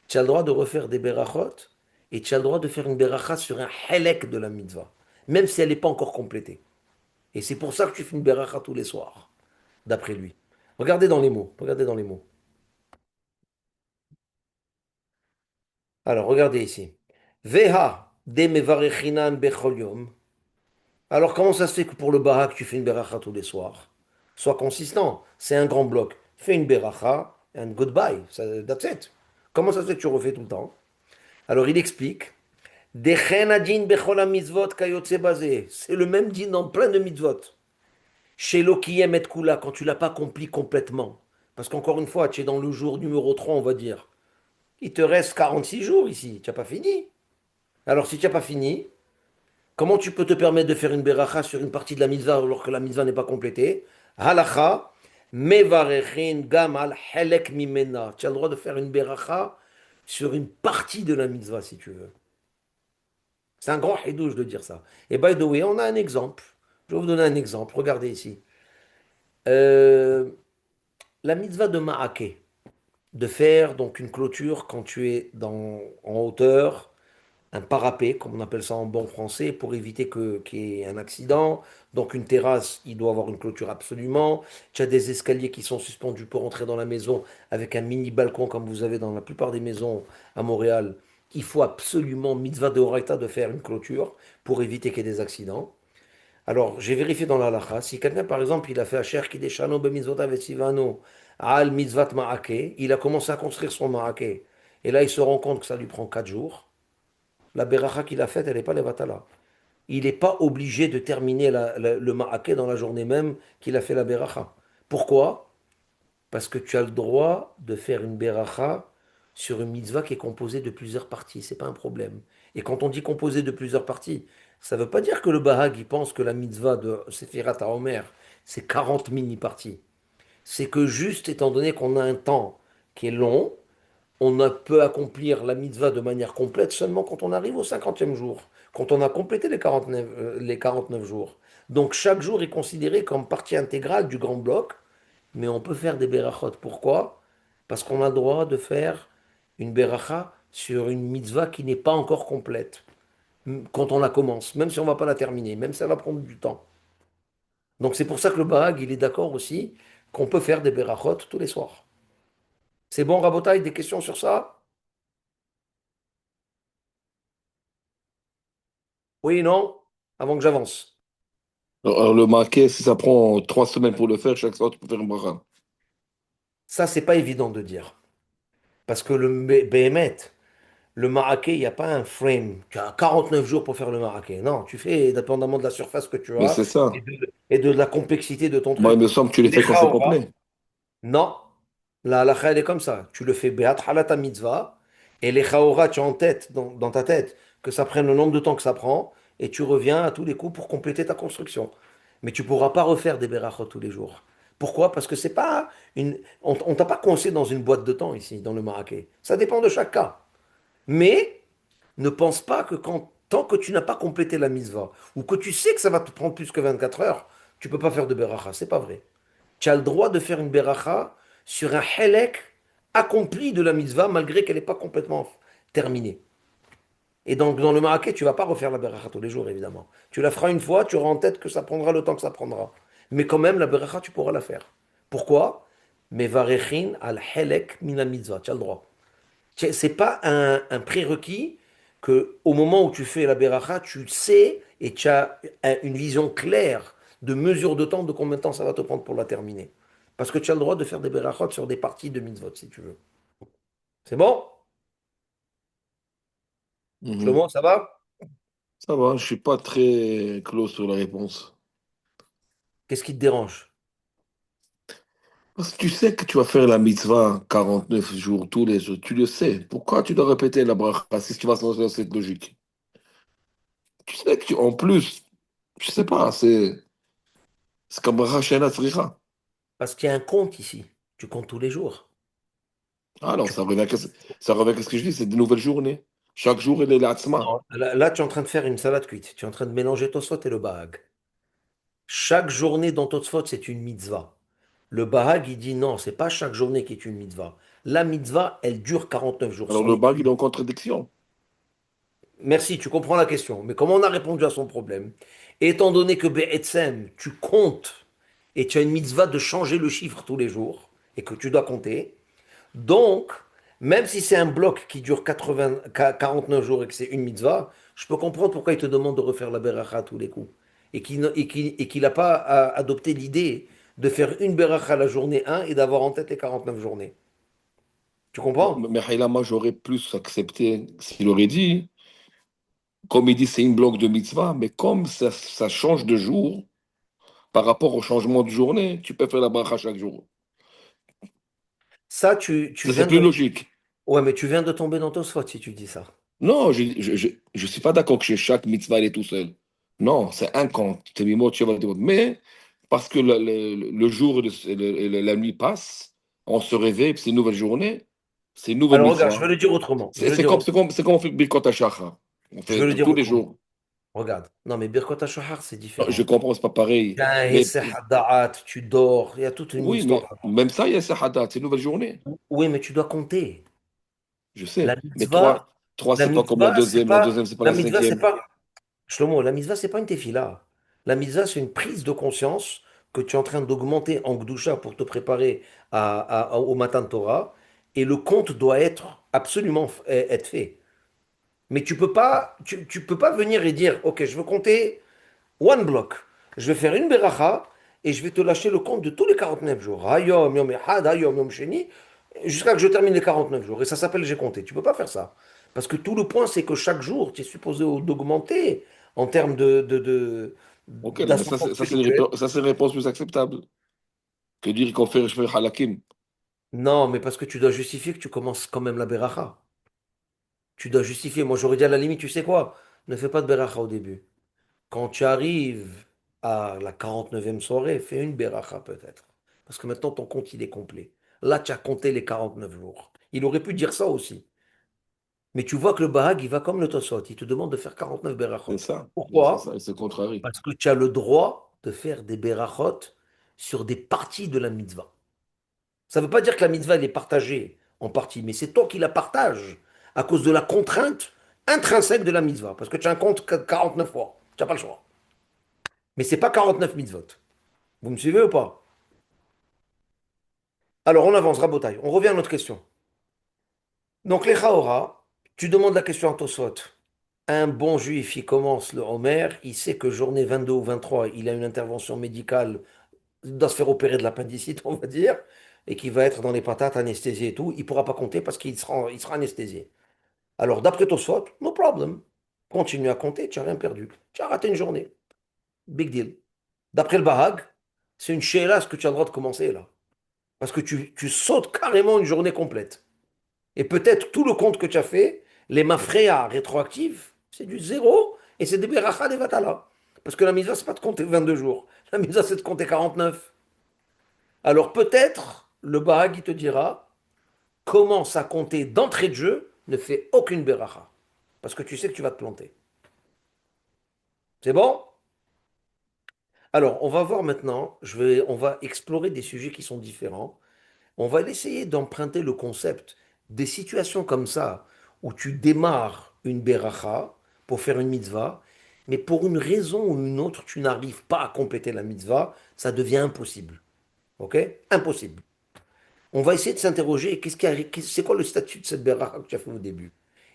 tu as le droit de refaire des berachot, et tu as le droit de faire une beracha sur un helek de la mitzvah. même si elle n'est pas encore complétée. Et c'est pour ça que tu fais une beracha tous les soirs, d'après lui. Regardez dans les mots, regardez dans les mots. Alors, regardez ici. Veha de mevarechinan bechol yom. Alors, comment ça se fait que pour le barak, tu fais une beracha tous les soirs? Sois consistant, c'est un grand bloc. Fais une beracha and goodbye, that's it. Comment ça se fait que tu refais tout le temps? Alors, il explique. Dechen adin bechol ha-mitzvot kayotze bazeh. C'est le même din dans plein de mitzvot. Chez l'okiyem et kula, quand tu l'as pas accompli complètement. Parce qu'encore une fois, tu es dans le jour numéro 3, on va dire. Il te reste 46 jours ici, tu n'as pas fini. Alors, si tu n'as pas fini, comment tu peux te permettre de faire une beracha sur une partie de la mitzvah alors que la mitzvah n'est pas complétée? Halacha, mevarechin gam al helek mimena. Tu as le droit de faire une beracha sur une partie de la mitzvah si tu veux. C'est un grand hidouche de dire ça. Et by the way, on a un exemple. Je vais vous donner un exemple. Regardez ici. Euh, la mitzvah de Ma'ake, de faire donc une clôture quand tu es en hauteur, un parapet, comme on appelle ça en bon français, pour éviter qu'il y ait un accident. Donc une terrasse, il doit avoir une clôture absolument. Tu as des escaliers qui sont suspendus pour entrer dans la maison avec un mini balcon comme vous avez dans la plupart des maisons à Montréal. Il faut absolument, mitzvah de Horaïta, de faire une clôture pour éviter qu'il y ait des accidents. Alors, j'ai vérifié dans la halakha, si quelqu'un, par exemple, il a fait Asher Kideshano b'mitzvotav v'tzivano al mitzvat ma'ake, il a commencé à construire son ma'ake, et là, il se rend compte que ça lui prend 4 jours, la beracha qu'il a faite, elle n'est pas levatala. Il n'est pas obligé de terminer le ma'ake dans la journée même qu'il a fait la beracha. Pourquoi? Parce que tu as le droit de faire une beracha sur une mitzvah qui est composée de plusieurs parties. C'est pas un problème. Et quand on dit composée de plusieurs parties, ça ne veut pas dire que le Bahag il pense que la mitzvah de Sefirat HaOmer, c'est 40 mini-parties. C'est que juste étant donné qu'on a un temps qui est long, on ne peut accomplir la mitzvah de manière complète seulement quand on arrive au 50e jour, quand on a complété les 49 jours. Donc chaque jour est considéré comme partie intégrale du grand bloc, mais on peut faire des berachot. Pourquoi? Parce qu'on a le droit de faire une beracha sur une mitzvah qui n'est pas encore complète quand on la commence, même si on ne va pas la terminer, même si ça va prendre du temps. Donc c'est pour ça que le Bahag, il est d'accord aussi qu'on peut faire des berachot tous les soirs. C'est bon, Rabotaï, des questions sur ça? Oui, non? Avant que j'avance. Alors, le marqué, si ça prend 3 semaines pour le faire, chaque soir, tu peux faire une bracha. Ça, c'est pas évident de dire. Parce que le Béhémet, le maraqué, il n'y a pas un frame. Tu as 49 jours pour faire le maraqué. Non, tu fais dépendamment de la surface que tu Mais as c'est ça. et de la complexité de ton Moi, il truc. me semble que tu les Les fais quand c'est khaora, complet. non. La halakha, elle est comme ça. Tu le fais be'at halata mitzvah et les khaora, tu as en tête, dans ta tête, que ça prenne le nombre de temps que ça prend et tu reviens à tous les coups pour compléter ta construction. Mais tu ne pourras pas refaire des berachot tous les jours. Pourquoi? Parce que c'est pas une. On t'a pas coincé dans une boîte de temps ici, dans le maraqué. Ça dépend de chaque cas. Mais ne pense pas que tant que tu n'as pas complété la mitzvah, ou que tu sais que ça va te prendre plus que 24 heures, tu peux pas faire de beracha. C'est pas vrai. Tu as le droit de faire une beracha sur un helek accompli de la mitzvah, malgré qu'elle n'est pas complètement terminée. Et donc, dans le maraquet, tu vas pas refaire la beracha tous les jours, évidemment. Tu la feras une fois, tu auras en tête que ça prendra le temps que ça prendra. Mais quand même, la beracha, tu pourras la faire. Pourquoi? Mais varechin al helek mina mitzvah. Tu as le droit. C'est pas un prérequis que au moment où tu fais la beracha, tu sais et tu as une vision claire de mesure de temps de combien de temps ça va te prendre pour la terminer. Parce que tu as le droit de faire des berachot sur des parties de mitzvot si tu veux. C'est bon? Mhm. Shlomo, ça va? Ça va, je suis pas très close sur la réponse. Qu'est-ce qui te dérange? Parce que tu sais que tu vas faire la mitzvah 49 jours tous les jours. Tu le sais. Pourquoi tu dois répéter la bracha si tu vas dans cette logique? Tu sais que en plus, je sais pas, c'est comme bracha she'ena tzricha. Parce qu'il y a un compte ici. Tu comptes tous les jours. Ah non, Tu- ça revient à ce que je dis, c'est de nouvelles journées. Chaque jour, il est là. Non, là, tu es en train de faire une salade cuite. Tu es en train de mélanger Tosfot et le Bahag. Chaque journée dans Tosfot, c'est une mitzvah. Le Bahag, il dit non, c'est pas chaque journée qui est une mitzvah. La mitzvah, elle dure 49 jours. Alors Son le bag, il est étude. en contradiction. merci, tu comprends la question. Mais comment on a répondu à son problème? Étant donné que Be'etzem, tu comptes et tu as une mitzvah de changer le chiffre tous les jours et que tu dois compter, donc, même si c'est un bloc qui dure 49 jours et que c'est une mitzvah, je peux comprendre pourquoi il te demande de refaire la beracha à tous les coups. Et qu'il n'a pas adopté l'idée de faire une beracha la journée 1 et d'avoir en tête les 49 journées. Tu comprends? Mais Haïla, moi, j'aurais plus accepté s'il aurait dit, comme il dit, c'est une bloc de mitzvah, mais comme ça change de jour par rapport au changement de journée, tu peux faire la bracha chaque jour. Ça, tu Ça, c'est viens plus de... logique. Ouais, mais tu viens de tomber dans Tosfot si tu dis ça. Non, je suis pas d'accord que chez chaque mitzvah, il est tout seul. Non, c'est un compte. Mais parce que le jour et la nuit passent, on se réveille, puis c'est une nouvelle journée, c'est une nouvelle Alors regarde, je mitzvah. vais le dire autrement. Je C'est vais le c'est dire comme, autrement. c'est comme, c'est comme on fait Birkot HaShachar. On Je vais fait le dire tous les autrement. jours. Regarde. Non, mais Birkot HaShohar, c'est Non, je différent. comprends, c'est pas pareil. Il y a un Mais Hesed Da'at, tu dors, il y a toute une oui, histoire mais là-dedans. même ça, il y a Sahadat, c'est une nouvelle journée. Oui, mais tu dois compter. Je La sais. Mais mitzvah, trois, la c'est pas comme mitzvah, c'est la pas, deuxième, c'est pas la la mitzvah, c'est cinquième. pas, Shlomo, la mitzvah, c'est pas une tefila. La mitzvah, c'est une prise de conscience que tu es en train d'augmenter en Gdusha pour te préparer au matin de Torah. Et le compte doit absolument être fait. Mais tu peux pas venir et dire, OK, je veux compter one block. Je vais faire une beracha et je vais te lâcher le compte de tous les 49 jours. Hayom, Yom Echad, Hayom, Yom Sheni, jusqu'à que je termine les 49 jours. Et ça s'appelle j'ai compté. Tu peux pas faire ça. Parce que tout le point, c'est que chaque jour, tu es supposé d'augmenter en termes Ok, mais d'ascension spirituelle. ça, c'est une réponse plus acceptable que dire qu'on fait je fais halakim. Non, mais parce que tu dois justifier que tu commences quand même la beracha. Tu dois justifier. Moi, j'aurais dit à la limite, tu sais quoi? Ne fais pas de beracha au début. Quand tu arrives à la 49e soirée, fais une beracha peut-être. Parce que maintenant, ton compte, il est complet. Là, tu as compté les 49 jours. Il aurait pu dire ça aussi. Mais tu vois que le Bahag, il va comme le Tosot. Il te demande de faire 49 berachot. C'est ça, Pourquoi? il se contrarie. Parce que tu as le droit de faire des berachot sur des parties de la mitzvah. Ça ne veut pas dire que la mitzvah, elle est partagée en parties, mais c'est toi qui la partages à cause de la contrainte intrinsèque de la mitzvah. Parce que tu as un compte 49 fois. Tu n'as pas le choix. Mais c'est pas 49 mitzvot. Vous me suivez ou pas? Alors, on avance, Rabotai. On revient à notre question. Donc, les Chaora, tu demandes la question à Tosfot. Un bon juif, il commence le Homer, il sait que journée 22 ou 23, il a une intervention médicale, il doit se faire opérer de l'appendicite, on va dire, et qu'il va être dans les patates, anesthésié et tout. Il ne pourra pas compter parce qu'il sera anesthésié. Alors, d'après Tosfot, no problem. Continue à compter, tu n'as rien perdu. Tu as raté une journée. Big deal. D'après le Bahag, c'est une sheila ce que tu as le droit de commencer là. Parce que tu sautes carrément une journée complète. Et peut-être tout le compte que tu as fait, les mafréas rétroactives, c'est du zéro et c'est des berachas des vatala. Parce que la misa, c'est pas de compter 22 jours. La misa, c'est de compter 49. Alors peut-être, le Bahag, il te dira, commence à compter d'entrée de jeu, ne fais aucune beracha. Parce que tu sais que tu vas te planter. C'est bon? Alors, on va voir maintenant, on va explorer des sujets qui sont différents. On va essayer d'emprunter le concept des situations comme ça, où tu démarres une beracha pour faire une mitzvah, mais pour une raison ou une autre, tu n'arrives pas à compléter la mitzvah, ça devient impossible. OK? Impossible. On va essayer de s'interroger, c'est quoi le statut de cette beracha que tu as fait au début?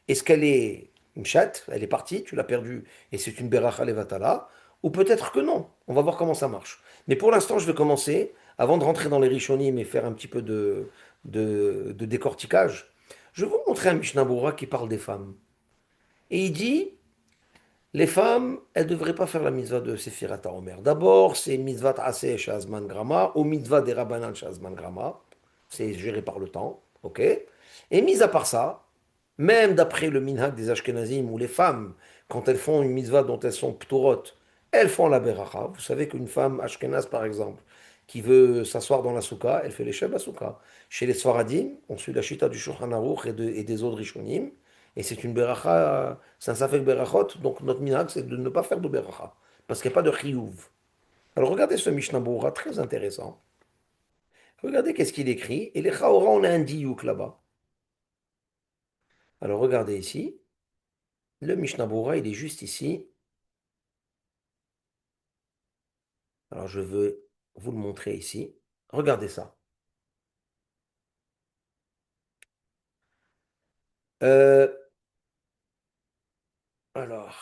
Est-ce qu'elle est une chatte, elle est partie, tu l'as perdue et c'est une beracha levatala, ou peut-être que non. On va voir comment ça marche. Mais pour l'instant, je vais commencer, avant de rentrer dans les rishonim et faire un petit peu de décortiquage, je vais vous montrer un Mishnah Berurah qui parle des femmes. Et il dit, les femmes, elles ne devraient pas faire la mitzvah de Sefirat HaOmer. D'abord, c'est mitzvah Aseh Shazman Grama ou mitzvah des Rabbanan Shazman Grama. C'est géré par le temps, ok? Et mis à part ça, même d'après le minhag des Ashkenazim, où les femmes, quand elles font une mitzvah dont elles sont ptorot, elles font la beracha. Vous savez qu'une femme ashkenaz, par exemple, qui veut s'asseoir dans la souka, elle fait les sheb souka. Chez les Sfaradim, on suit la chita du Shulchan Aruch et des autres Rishonim, et c'est une beracha, c'est un safek berachot, donc notre minhag, c'est de ne pas faire de beracha, parce qu'il n'y a pas de chiyuv. Alors regardez ce Mishnah Berurah, très intéressant. Regardez qu'est-ce qu'il écrit, et les Chaora, on a un diouk là-bas. Alors regardez ici. Le Mishnah Berurah, il est juste ici. Alors, je veux vous le montrer ici. Regardez ça. Euh, alors,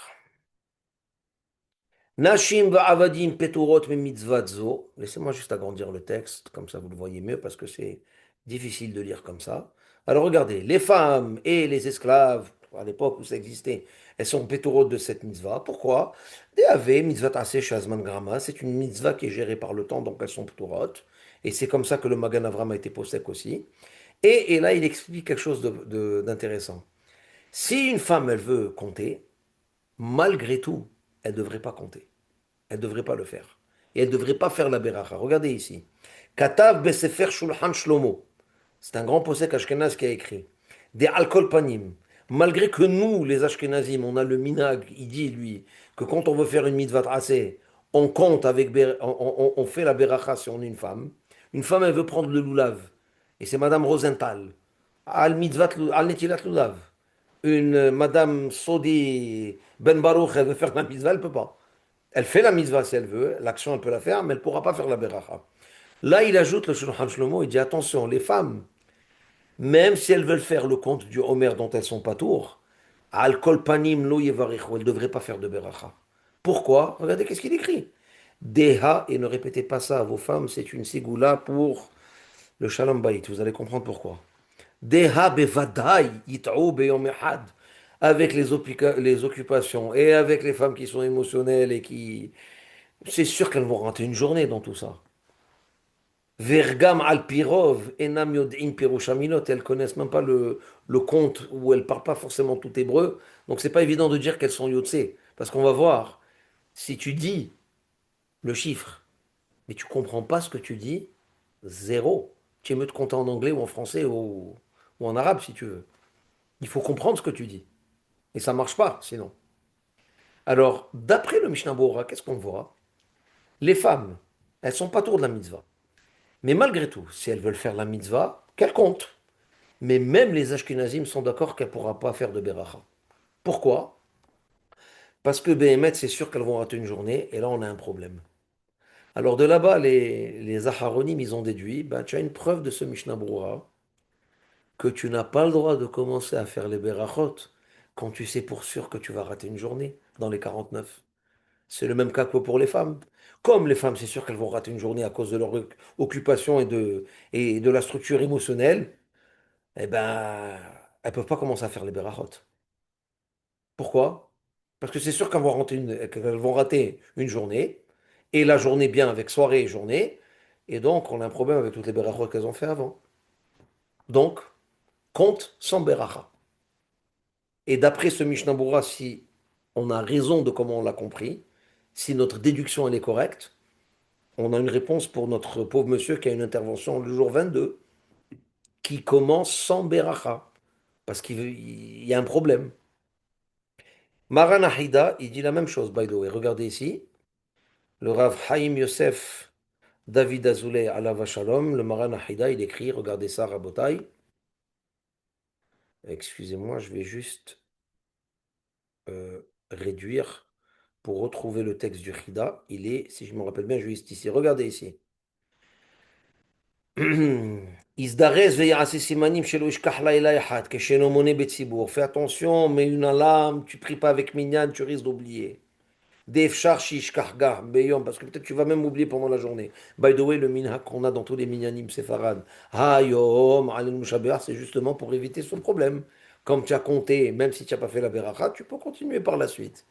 Nashim va'avadim peturot me mitzvot zo. Laissez-moi juste agrandir le texte, comme ça vous le voyez mieux, parce que c'est difficile de lire comme ça. Alors regardez, les femmes et les esclaves, à l'époque où ça existait, elles sont peturot de cette mitzvah. Pourquoi? Deave mitzvah aseh shazman grama. C'est une mitzvah qui est gérée par le temps, donc elles sont peturot. Et c'est comme ça que le Magan Avram a été posek aussi. Et là, il explique quelque chose d'intéressant. Si une femme, elle veut compter, malgré tout, elle ne devrait pas compter. Elle ne devrait pas le faire. Et elle ne devrait pas faire la beracha. Regardez ici. Katav Besefer Shulchan Shlomo. C'est un grand posek ashkenaz qui a écrit. Des alcool panim. Malgré que nous, les ashkenazim, on a le minag, il dit lui, que quand on veut faire une mitzvah tracée, on compte avec, on fait la beracha si on est une femme. Une femme, elle veut prendre le lulav. Et c'est Madame Rosenthal. Al mitzvah, al netilat lulav. Une Madame Sodi Ben Baruch, elle veut faire la mitzvah, elle ne peut pas. Elle fait la mitzvah si elle veut, l'action elle peut la faire, mais elle ne pourra pas faire la beracha. Là, il ajoute le Shulchan Shlomo, il dit attention, les femmes, même si elles veulent faire le compte du Homer dont elles sont pas tours, al kol panim lo yevarichu, elles ne devraient pas faire de beracha. Pourquoi? Regardez qu'est-ce qu'il écrit. Deha, et ne répétez pas ça à vos femmes, c'est une sigoula pour le shalom bayit, vous allez comprendre pourquoi. Deha bevadai yit'ou beyom echad. Avec les occupations et avec les femmes qui sont émotionnelles et qui, c'est sûr qu'elles vont rater une journée dans tout ça. Vergam al pirov, enam yod'im pirushaminot, elles connaissent même pas le conte ou elles parlent pas forcément tout hébreu. Donc c'est pas évident de dire qu'elles sont yotse. Parce qu'on va voir, si tu dis le chiffre, mais tu comprends pas ce que tu dis, zéro. Tu es mieux de compter en anglais ou en français ou en arabe si tu veux. Il faut comprendre ce que tu dis. Et ça marche pas sinon. Alors, d'après le Mishnah Berurah, qu'est-ce qu'on voit? Les femmes, elles sont pas tour de la mitzvah. Mais malgré tout, si elles veulent faire la mitzvah, qu'elles comptent. Mais même les Ashkenazim sont d'accord qu'elles ne pourront pas faire de beracha. Pourquoi? Parce que Behemet, c'est sûr qu'elles vont rater une journée, et là on a un problème. Alors de là-bas, les Aharonim, ils ont déduit, ben, tu as une preuve de ce Mishnah Berurah, que tu n'as pas le droit de commencer à faire les berachot quand tu sais pour sûr que tu vas rater une journée dans les 49. C'est le même cas que pour les femmes. Comme les femmes, c'est sûr qu'elles vont rater une journée à cause de leur occupation et de la structure émotionnelle, eh ben, elles peuvent pas commencer à faire les berachot. Pourquoi? Parce que c'est sûr qu'elles vont rater une journée, et la journée bien avec soirée et journée, et donc on a un problème avec toutes les berachot qu'elles ont fait avant. Donc, compte sans beracha. Et d'après ce Mishnah Berurah, si on a raison de comment on l'a compris, si notre déduction elle est correcte, on a une réponse pour notre pauvre monsieur qui a une intervention le jour 22, qui commence sans beracha, parce qu'il y a un problème. Maran Ahida, il dit la même chose, by the way. Regardez ici, le Rav Haïm Yosef David Azoulay Alav Shalom, le Maran Ahida, il écrit, regardez ça, Rabotai. Excusez-moi, je vais juste réduire pour retrouver le texte du Chida. Il est, si je me rappelle bien, juste ici. Regardez ici. Izdarez ve'ya'ase simanim shelo yishkach laila echad, kesheno mone betzibour. Fais attention, mets une alarme, tu pries pas avec minyan, tu risques d'oublier. Defshar shishkachga beyom, parce que peut-être tu vas même oublier pendant la journée. By the way, le minhag qu'on a dans tous les minyanim séfarades, hayom, alel mushabeach, c'est justement pour éviter ce problème. Comme tu as compté, même si tu n'as pas fait la beracha, tu peux continuer par la suite.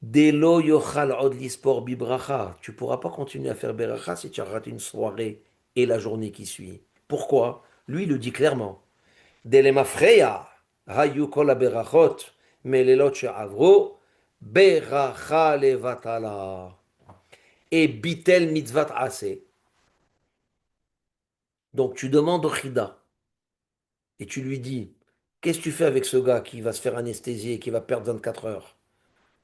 Delo yochal od lispor bibracha. Tu pourras pas continuer à faire beracha si tu as raté une soirée et la journée qui suit. Pourquoi? Lui, il le dit clairement. Delemafreya, hayu kol berachot, melelot she'avro, beracha levatala. Et bitel mitzvat ase. Donc tu demandes au Chida et tu lui dis, qu'est-ce que tu fais avec ce gars qui va se faire anesthésier et qui va perdre 24 heures?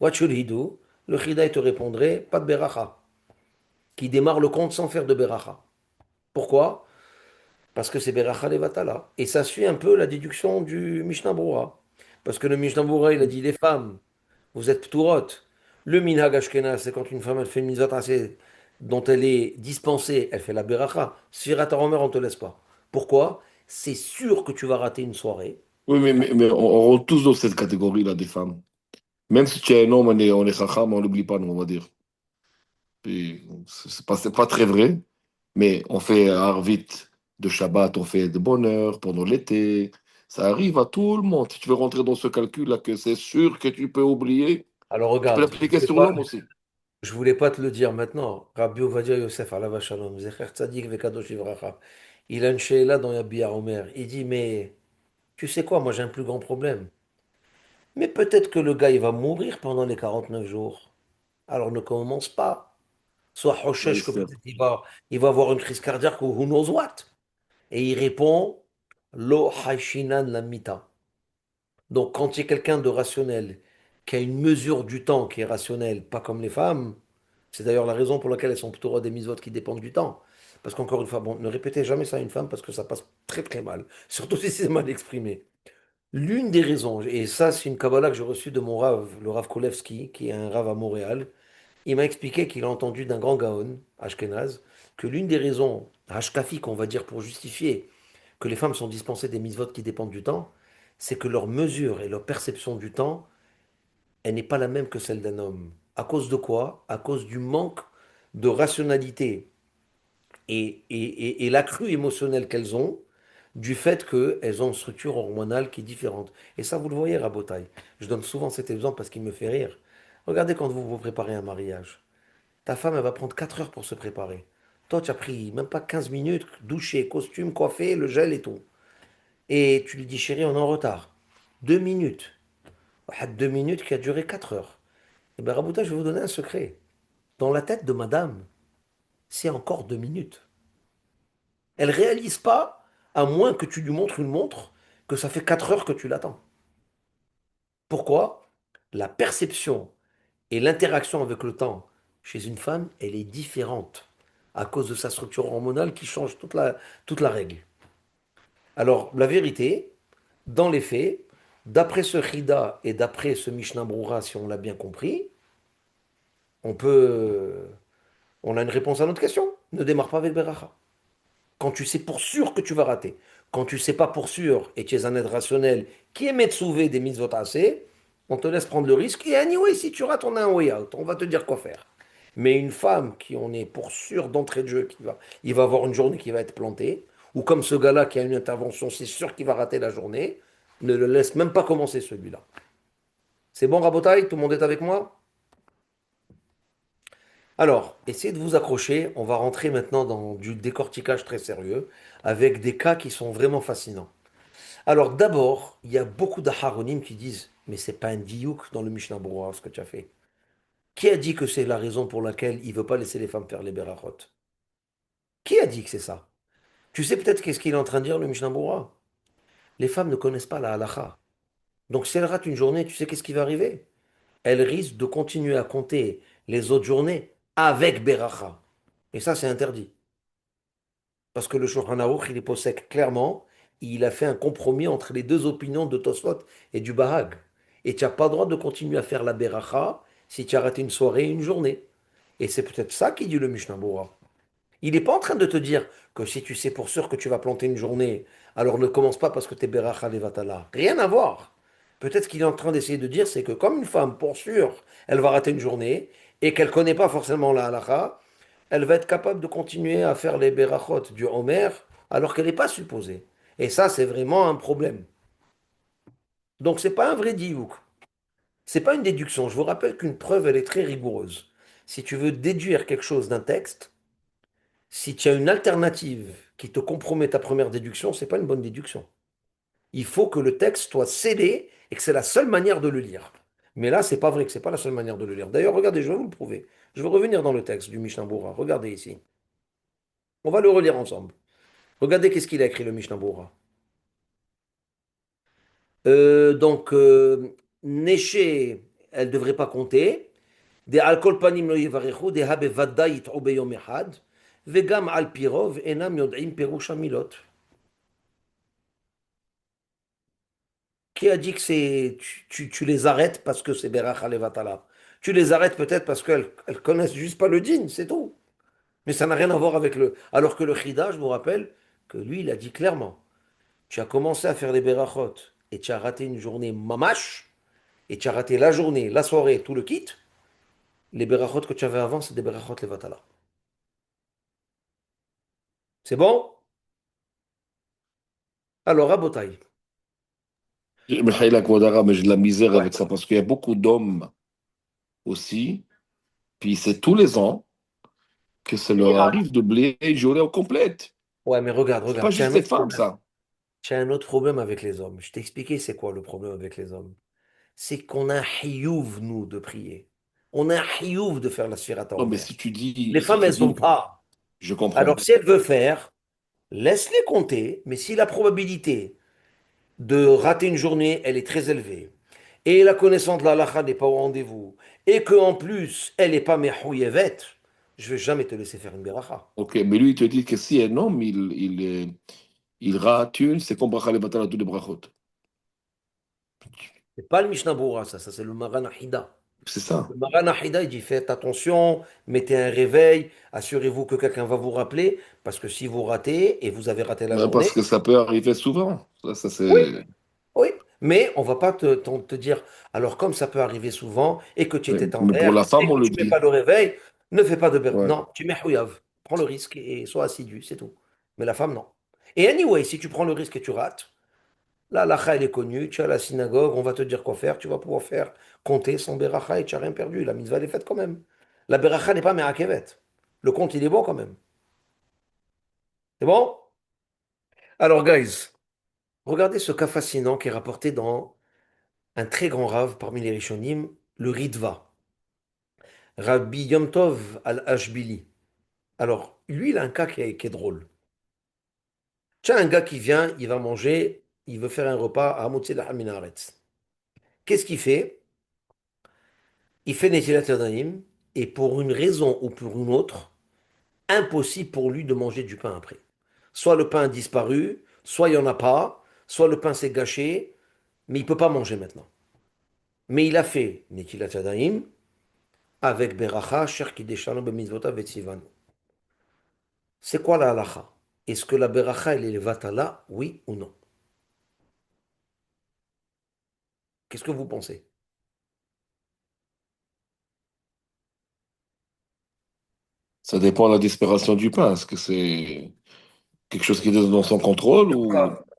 What should he do? Le Chida, il te répondrait, pas de beracha. Qui démarre le compte sans faire de beracha. Pourquoi? Parce que c'est beracha levatala. Et ça suit un peu la déduction du Mishnah Berurah. Parce que le Mishnah Berurah, il a dit les femmes, vous êtes pturot. Le minhag ashkenaz, c'est quand une femme elle fait une mitzvot assez dont elle est dispensée, elle fait la beracha. Sfirat haromer, on te laisse pas. Pourquoi? C'est sûr que tu vas rater une soirée. Oui, mais on rentre tous dans cette catégorie-là des femmes. Même si tu es un homme, on est chacham, on l'oublie pas, nous, on va dire. Puis, c'est pas très vrai, mais on fait Arvit de Shabbat, on fait de bonne heure pendant l'été. Ça arrive à tout le monde. Si tu veux rentrer dans ce calcul-là, que c'est sûr que tu peux oublier, Alors tu peux regarde, l'appliquer sur l'homme aussi. je voulais pas te le dire maintenant. Rabbi Ovadia Yosef, alav shalom, zecher tzadik vekadosh livracha. Il a une sheila dans Yabia Omer. Il dit, mais tu sais quoi, moi j'ai un plus grand problème. Mais peut-être que le gars, il va mourir pendant les 49 jours. Alors ne commence pas. Soit Oui, Hoshesh, que c'est peut-être il va avoir une crise cardiaque ou who knows what. Et il répond, Lo haishinan lamita. Donc quand il y a quelqu'un de rationnel, qui a une mesure du temps qui est rationnelle, pas comme les femmes, c'est d'ailleurs la raison pour laquelle elles sont plutôt des mises qui dépendent du temps. Parce qu'encore une fois, bon, ne répétez jamais ça à une femme parce que ça passe très très mal, surtout si c'est mal exprimé. L'une des raisons, et ça c'est une Kabbalah que j'ai reçue de mon Rav, le Rav Kolevski, qui est un Rav à Montréal, il m'a expliqué qu'il a entendu d'un grand Gaon, Ashkenaz, que l'une des raisons, Ashkafique on va dire pour justifier que les femmes sont dispensées des mitzvot qui dépendent du temps, c'est que leur mesure et leur perception du temps, elle n'est pas la même que celle d'un homme. À cause de quoi? À cause du manque de rationalité et l'accru émotionnel qu'elles ont, du fait qu'elles ont une structure hormonale qui est différente. Et ça, vous le voyez, Rabotaille. Je donne souvent cet exemple parce qu'il me fait rire. Regardez quand vous vous préparez à un mariage. Ta femme, elle va prendre 4 heures pour se préparer. Toi, tu as pris même pas 15 minutes, doucher, costume, coiffé, le gel et tout. Et tu lui dis, chérie, on est en retard. 2 minutes. 2 minutes qui a duré 4 heures. Eh bien, Rabouta, je vais vous donner un secret. Dans la tête de madame, c'est encore 2 minutes. Elle réalise pas, à moins que tu lui montres une montre, que ça fait 4 heures que tu l'attends. Pourquoi? La perception et l'interaction avec le temps chez une femme, elle est différente à cause de sa structure hormonale qui change toute la règle. Alors, la vérité, dans les faits, d'après ce Chida et d'après ce Mishnah Brura, si on l'a bien compris, on peut, on a une réponse à notre question. Ne démarre pas avec Beracha. Quand tu sais pour sûr que tu vas rater, quand tu sais pas pour sûr et tu es un être rationnel qui est Metsuvé des mitzvot assez, on te laisse prendre le risque. Et anyway, si tu rates, on a un way out. On va te dire quoi faire. Mais une femme qui on est pour sûr d'entrée de jeu, il va avoir une journée qui va être plantée, ou comme ce gars-là qui a une intervention, c'est sûr qu'il va rater la journée, ne le laisse même pas commencer celui-là. C'est bon, Rabotaille, tout le monde est avec moi? Alors, essayez de vous accrocher. On va rentrer maintenant dans du décortiquage très sérieux, avec des cas qui sont vraiment fascinants. Alors, d'abord, il y a beaucoup d'Aharonim qui disent, mais c'est pas un diouk dans le Mishnah Berurah, ce que tu as fait. Qui a dit que c'est la raison pour laquelle il veut pas laisser les femmes faire les berachot? Qui a dit que c'est ça? Tu sais peut-être qu'est-ce qu'il est en train de dire, le Mishnah Berurah? Les femmes ne connaissent pas la halacha. Donc, si elles ratent une journée, tu sais qu'est-ce qui va arriver? Elles risquent de continuer à compter les autres journées avec beracha. Et ça, c'est interdit. Parce que le Shulchan Aruch, il est possède clairement, il a fait un compromis entre les deux opinions de Tosfot et du Bahag. Et tu n'as pas le droit de continuer à faire la beracha si tu as raté une soirée et une journée. Et c'est peut-être ça qui dit le Mishnah Berurah. Il n'est pas en train de te dire que si tu sais pour sûr que tu vas planter une journée, alors ne commence pas parce que t'es beracha levatala. Rien à voir. Peut-être ce qu'il est en train d'essayer de dire, c'est que comme une femme, pour sûr, elle va rater une journée et qu'elle ne connaît pas forcément la halacha, elle va être capable de continuer à faire les berachot du Homer alors qu'elle n'est pas supposée. Et ça, c'est vraiment un problème. Donc, c'est pas un vrai diouk. C'est pas une déduction. Je vous rappelle qu'une preuve, elle est très rigoureuse. Si tu veux déduire quelque chose d'un texte, si tu as une alternative qui te compromet ta première déduction, c'est pas une bonne déduction. Il faut que le texte soit scellé et que c'est la seule manière de le lire. Mais là, c'est pas vrai que c'est pas la seule manière de le lire. D'ailleurs, regardez, je vais vous le prouver. Je vais revenir dans le texte du Mishnah Berurah. Regardez ici. On va le relire ensemble. Regardez qu'est-ce qu'il a écrit le Mishnah Berurah. Donc, Néché, elle ne devrait pas compter. Des alkol panim lo yivarechu, des habe vadda yit'u beyom echad, vegam al pirov enam yod'im perush hamilot. Qui a dit que tu les arrêtes parce que c'est Beracha Levatala? Tu les arrêtes peut-être parce qu'elles connaissent juste pas le din, c'est tout. Mais ça n'a rien à voir avec le. Alors que le Chida, je vous rappelle que lui, il a dit clairement, tu as commencé à faire les Berachot et tu as raté une journée mamache, et tu as raté la journée, la soirée, tout le kit. Les Berachot que tu avais avant, c'est des Berachot Levatala. C'est bon? Alors, Rabotai. Michaela Kvodara, mais j'ai de la misère Ouais. avec ça parce qu'il y a beaucoup d'hommes aussi. Puis c'est tous les ans que ça leur arrive d'oublier une journée au complète. Ouais, mais regarde, C'est regarde, pas tu as juste un les autre femmes, problème. ça. Tu as un autre problème avec les hommes. Je t'ai expliqué c'est quoi le problème avec les hommes. C'est qu'on a un hiyuv, nous, de prier. On a un hiyuv de faire la sphirata Non, mais Omer. si tu dis, Les si femmes, tu elles n'ont dis, pas. je Alors, comprends. si elle veut faire, laisse-les compter, mais si la probabilité de rater une journée, elle est très élevée, et la connaissance de la halakha n'est pas au rendez-vous, et qu'en plus, elle n'est pas mehouyevet, je ne vais jamais te laisser faire une beracha. Ok, mais lui, il te dit que si un homme, il rate une, c'est comme bracha levatal à tous les brachot. C'est pas le Mishnah Berurah, ça c'est le Maran Ahida. C'est ça. Le Maran Ahida, il dit faites attention, mettez un réveil, assurez-vous que quelqu'un va vous rappeler, parce que si vous ratez et vous avez raté la Ouais, parce journée, que ça peut arriver souvent. Ça oui, c'est. oui, mais on va pas te dire, alors comme ça peut arriver souvent, et que tu étais en Mais pour mer, la femme, et on que le tu mets pas dit. le réveil, ne fais pas de Ouais. non, tu mets Houyav, prends le risque et sois assidu, c'est tout. Mais la femme, non. Et anyway, si tu prends le risque et tu rates, là, la elle est connue, tu es à la synagogue, on va te dire quoi faire, tu vas pouvoir faire compter sans beracha et tu n'as rien perdu. La mitzvah, elle est faite quand même. La beracha n'est pas merakevet. Le compte, il est bon quand même. C'est bon? Alors, guys, regardez ce cas fascinant qui est rapporté dans un très grand rave parmi les Rishonim, le Ritva, Rabbi Yom Tov al-Ashbili. Alors, lui, il a un cas qui est drôle. Tu as un gars qui vient, il va manger, il veut faire un repas à Hamotzi Minaretz. Qu'est-ce qu'il fait? Il fait Netilat Yadayim, et pour une raison ou pour une autre, impossible pour lui de manger du pain après. Soit le pain a disparu, soit il n'y en a pas, soit le pain s'est gâché, mais il ne peut pas manger maintenant. Mais il a fait Netilat Yadayim avec Beracha, Sher Kideshanu B'mitzvotav Vetzivanu. C'est quoi la halacha? Est-ce que la Beracha, elle est vatala, oui ou non? Qu'est-ce que vous pensez? Ça dépend de la disparition du pain. Est-ce que c'est quelque chose qui est dans son contrôle ou.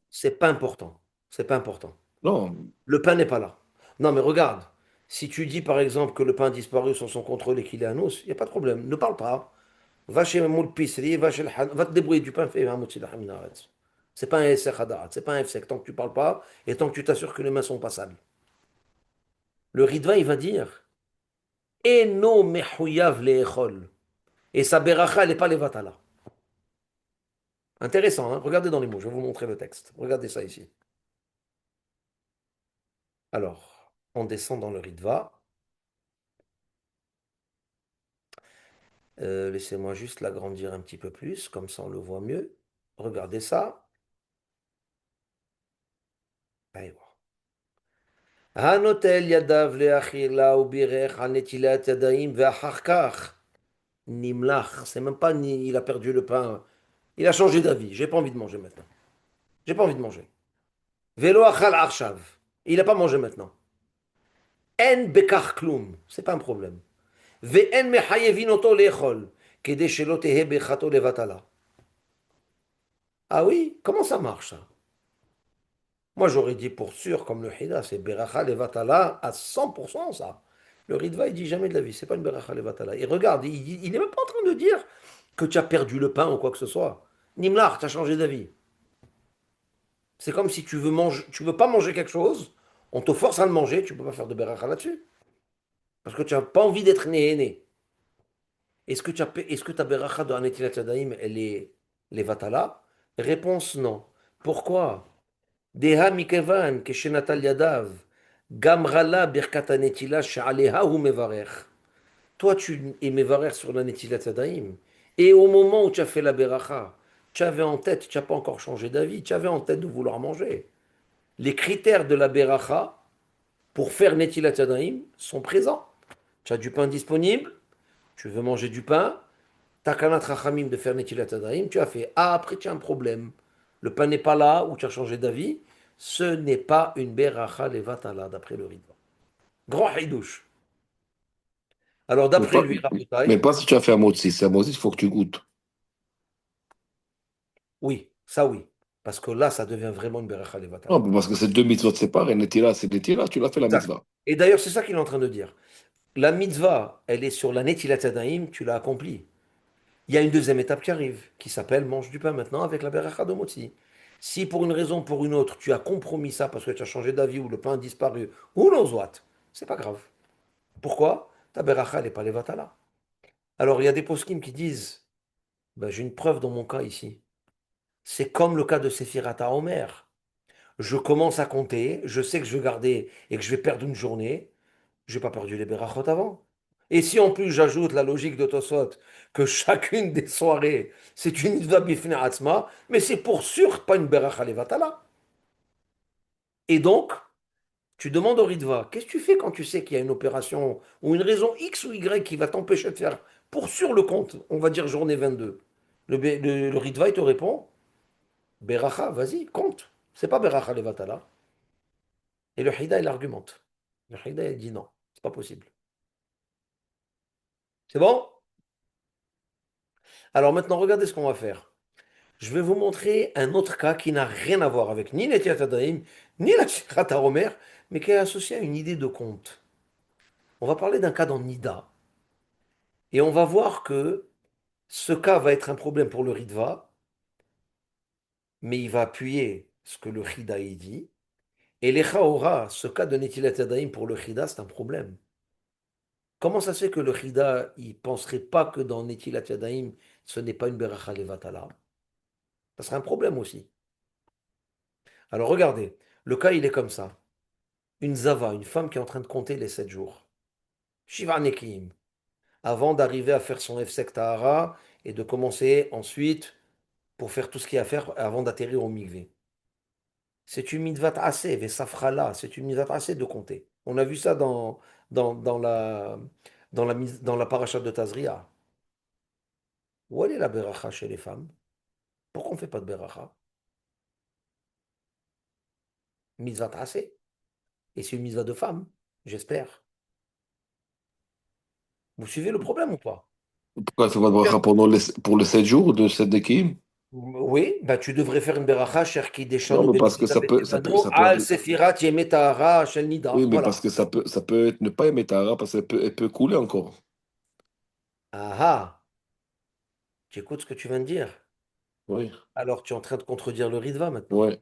C'est pas important. C'est pas important. Non. Le pain n'est pas là. Non, mais regarde, si tu dis par exemple que le pain a disparu sans son contrôle et qu'il est à nous, il n'y a pas de problème. Ne parle pas. Va chez Moul Pisserie, va te débrouiller du pain fait. C'est pas un Essek Hadarat, c'est pas un Efsek. Tant que tu parles pas et tant que tu t'assures que les mains sont pas sales. Le Ritva, il va dire Eno mechouyav leechol. Et sa beracha, elle n'est pas les vatala. Intéressant, hein? Regardez dans les mots, je vais vous montrer le texte. Regardez ça ici. Alors, on descend dans le Ritva. Laissez-moi juste l'agrandir un petit peu plus, comme ça on le voit mieux. Regardez ça. Allez voir. Hanotel yadav leachila ou birech al netilat yadaim ve'achar kach nimlach. C'est même pas il a perdu le pain. Il a changé d'avis. J'ai pas envie de manger maintenant. J'ai pas envie de manger. Velo achal arshav. Il a pas mangé maintenant. En bekach klum. C'est pas un problème. Ve'en mechayevin oto leechol. Kede shelo tehe bechato levatala. Ah oui? Comment ça marche ça? Moi, j'aurais dit pour sûr, comme le Hida, c'est Beracha Levatala à 100% ça. Le Ritva, il dit jamais de la vie, c'est pas une Beracha Levatala. Et regarde, il n'est même pas en train de dire que tu as perdu le pain ou quoi que ce soit. Nimlar, tu as changé d'avis. C'est comme si tu veux manger, tu veux pas manger quelque chose, on te force à le manger, tu peux pas faire de Beracha là-dessus. Parce que tu n'as pas envie d'être né. Est-ce que ta Beracha de Hanetilat Yadayim, elle est Levatala? Réponse non. Pourquoi? Deha mikevan keshenatal yadav. Gamrala birkata netila she'aleha hu mevarech. Toi, tu es mevarech sur la netilat yadayim. Et au moment où tu as fait la beracha, tu avais en tête, tu n'as pas encore changé d'avis, tu avais en tête de vouloir manger. les critères de la beracha pour faire Netilat Yadayim sont présents. Tu as du pain disponible, tu veux manger du pain, t'as Kanat Rachamim de faire Netilat Yadayim, tu as fait. Ah, après tu as un problème. Le pain n'est pas là ou tu as changé d'avis. Ce n'est pas une beracha levatala d'après le Ritva. Grand hidouche. Alors Mais d'après pas, lui, mais Rabotai, pas si tu as fait un motzi. C'est un motzi, il faut que tu goûtes. oui, ça oui. Parce que là, ça devient vraiment une beracha levatala. Non, parce que c'est deux mitzvot séparés. Netila, c'est Netila, tu l'as fait la Exact. mitzvah. Et d'ailleurs, c'est ça qu'il est en train de dire. La mitzvah, elle est sur la Netilat Yadayim, tu l'as accomplie. Il y a une deuxième étape qui arrive, qui s'appelle mange du pain maintenant avec la beracha de motzi. Si pour une raison ou pour une autre, tu as compromis ça parce que tu as changé d'avis ou le pain a disparu, ou knows what, c'est pas grave. Pourquoi? Ta beracha, elle n'est pas levatala. Alors il y a des poskim qui disent, ben, j'ai une preuve dans mon cas ici. C'est comme le cas de Sephirata Omer. Je commence à compter, je sais que je vais garder et que je vais perdre une journée, j'ai pas perdu les berachot avant. Et si en plus j'ajoute la logique de Tosot, que chacune des soirées, c'est une mitzvah bifnei atzma, mais c'est pour sûr pas une beracha levatala. Et donc, tu demandes au Ritva, qu'est-ce que tu fais quand tu sais qu'il y a une opération ou une raison X ou Y qui va t'empêcher de faire pour sûr le compte, on va dire journée 22. Le Ritva, il te répond, beracha, vas-y, compte. C'est pas beracha levatala. Et le Hida, il argumente. Le Hida, il dit non, c'est pas possible. C'est bon? Alors maintenant, regardez ce qu'on va faire. Je vais vous montrer un autre cas qui n'a rien à voir avec ni Netilat Yadayim, ni la Tirata Omer, mais qui est associé à une idée de compte. On va parler d'un cas dans Nida, et on va voir que ce cas va être un problème pour le Ritva, mais il va appuyer ce que le Chida y dit, et l'Echaora, ce cas de Netilat Yadayim pour le Chida, c'est un problème. Comment ça se fait que le Chida, il ne penserait pas que dans Netilat Yadayim, ce n'est pas une Beracha Levatala? Ça serait un problème aussi. Alors regardez, le cas il est comme ça. Une Zava, une femme qui est en train de compter les 7 jours. Shiva Nekim, avant d'arriver à faire son Efsek Tahara et de commencer ensuite pour faire tout ce qu'il y a à faire avant d'atterrir au Mikvé. C'est une mitzvah assez, Vesafrala, c'est une mitzvah assez de compter. On a vu ça dans, dans la, dans la paracha de Tazria. Où est la beracha chez les femmes? Pourquoi on ne fait pas de beracha? Mitzvah assez. Et c'est une mitzvah de femme, j'espère. Vous suivez le problème ou pas? Pourquoi tu vas te bracha pendant pour les 7 jours de cette Nekim? Oui, bah tu devrais faire une beracha, cher qui Non, déchanu mais parce que benotita betevano, ça peut al arriver. sefirat yemetahara shel nida. Oui, mais parce Voilà. que ça peut être ne pas aimer Tara, parce elle peut couler encore. Ah ah, tu écoutes ce que tu viens de dire. Oui, Alors tu es en train de contredire le Ritva maintenant. ouais.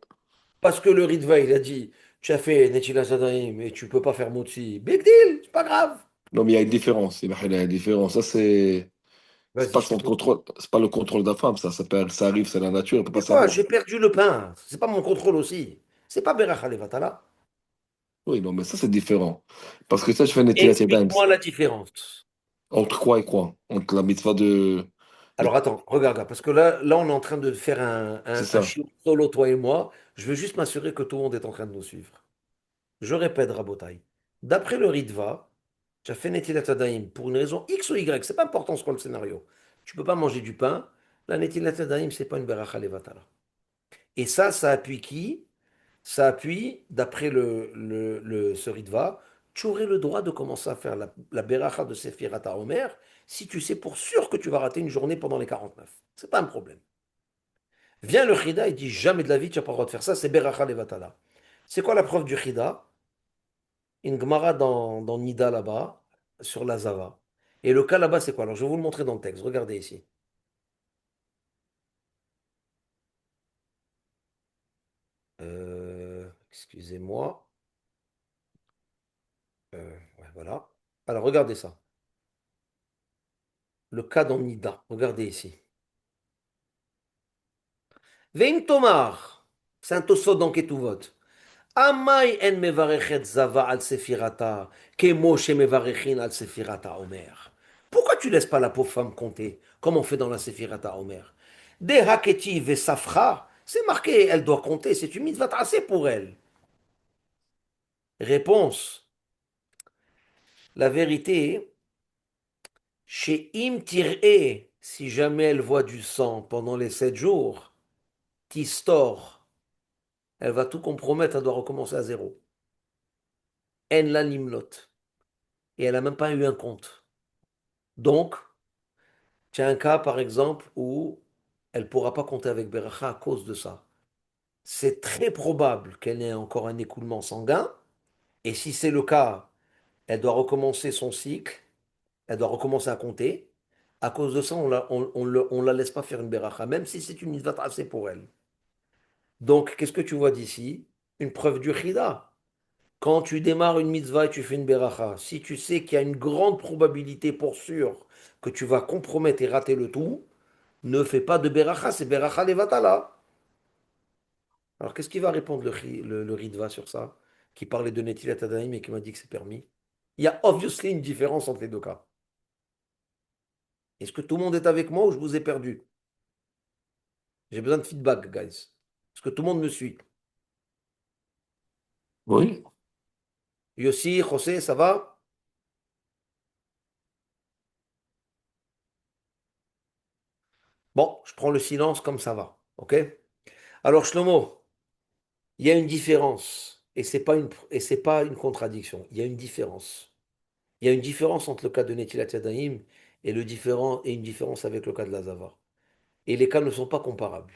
Parce que le Ritva, il a dit, tu as fait Netilat Yadayim mais tu peux pas faire Motsi. Big deal, c'est pas grave. Non, mais il y a une différence. Il y a une différence. Ça, c'est Vas-y, pas je son t'écoute. contrôle. C'est pas le contrôle de la femme. Ça arrive, c'est la nature. Elle peut pas C'est quoi? savoir. J'ai perdu le pain. C'est pas mon contrôle aussi. C'est pas Beracha Levatala. Oui, non, mais ça, c'est différent. Parce que ça, je fais Netilat Yadayim. Explique-moi la différence. Entre quoi et quoi? Entre la mitzvah de... Alors attends, regarde, parce que là, on est en train de faire C'est un ça. chiot solo, toi et moi. Je veux juste m'assurer que tout le monde est en train de nous suivre. Je répète, Rabotai. D'après le Ritva, tu as fait Netilat Yadayim pour une raison X ou Y, c'est pas important ce qu'est le scénario. Tu peux pas manger du pain. La Netilat Yadayim, c'est pas une beracha levatala. Et ça appuie qui? Ça appuie, d'après ce Ritva, tu aurais le droit de commencer à faire la beracha de Sefirat Omer si tu sais pour sûr que tu vas rater une journée pendant les 49. C'est pas un problème. Vient le Chida et dit jamais de la vie tu n'as pas le droit de faire ça, c'est beracha levatala. C'est quoi la preuve du Chida? Une Gemara dans Nida là-bas, sur la Zava. Et le cas là-bas, c'est quoi? Alors je vais vous le montrer dans le texte. Regardez ici. Excusez-moi. Ouais, voilà. Alors regardez ça. Le cas dans Nida. Regardez ici. Veim Tomar. C'est un tosot dans Ketuvot. Amai en mevarechet Zava al sefirata, kemo she mevarechin al sefirata Omer. Pourquoi tu laisses pas la pauvre femme compter, comme on fait dans la sefirata Omer? De haketi ve safra, c'est marqué, elle doit compter, c'est une mitzvah tracée pour elle. Réponse. La vérité, chez Im Tir'e, si jamais elle voit du sang pendant les 7 jours, Tistor, elle va tout compromettre, elle doit recommencer à zéro. En la limlot. Et elle n'a même pas eu un compte. Donc, tu as un cas, par exemple, où elle ne pourra pas compter avec Beracha à cause de ça. C'est très probable qu'elle ait encore un écoulement sanguin. Et si c'est le cas, elle doit recommencer son cycle. Elle doit recommencer à compter. À cause de ça, on la laisse pas faire une Beracha, même si c'est une mitzvah assez pour elle. Donc, qu'est-ce que tu vois d'ici? Une preuve du Chida. Quand tu démarres une mitzvah et tu fais une beracha, si tu sais qu'il y a une grande probabilité pour sûr que tu vas compromettre et rater le tout, ne fais pas de beracha, c'est beracha levatala. Alors qu'est-ce qu'il va répondre le Ritva sur ça, qui parlait de Netilat Adayim et qui m'a dit que c'est permis? Il y a obviously une différence entre les deux cas. Est-ce que tout le monde est avec moi ou je vous ai perdu? J'ai besoin de feedback, guys. Est-ce que tout le monde me suit? Oui, Yossi, José, ça va? Bon, je prends le silence comme ça va. OK? Alors, Shlomo, il y a une différence, et c'est pas une contradiction. Il y a une différence. Il y a une différence entre le cas de Netilat Yadayim et une différence avec le cas de l'Azava. Et les cas ne sont pas comparables.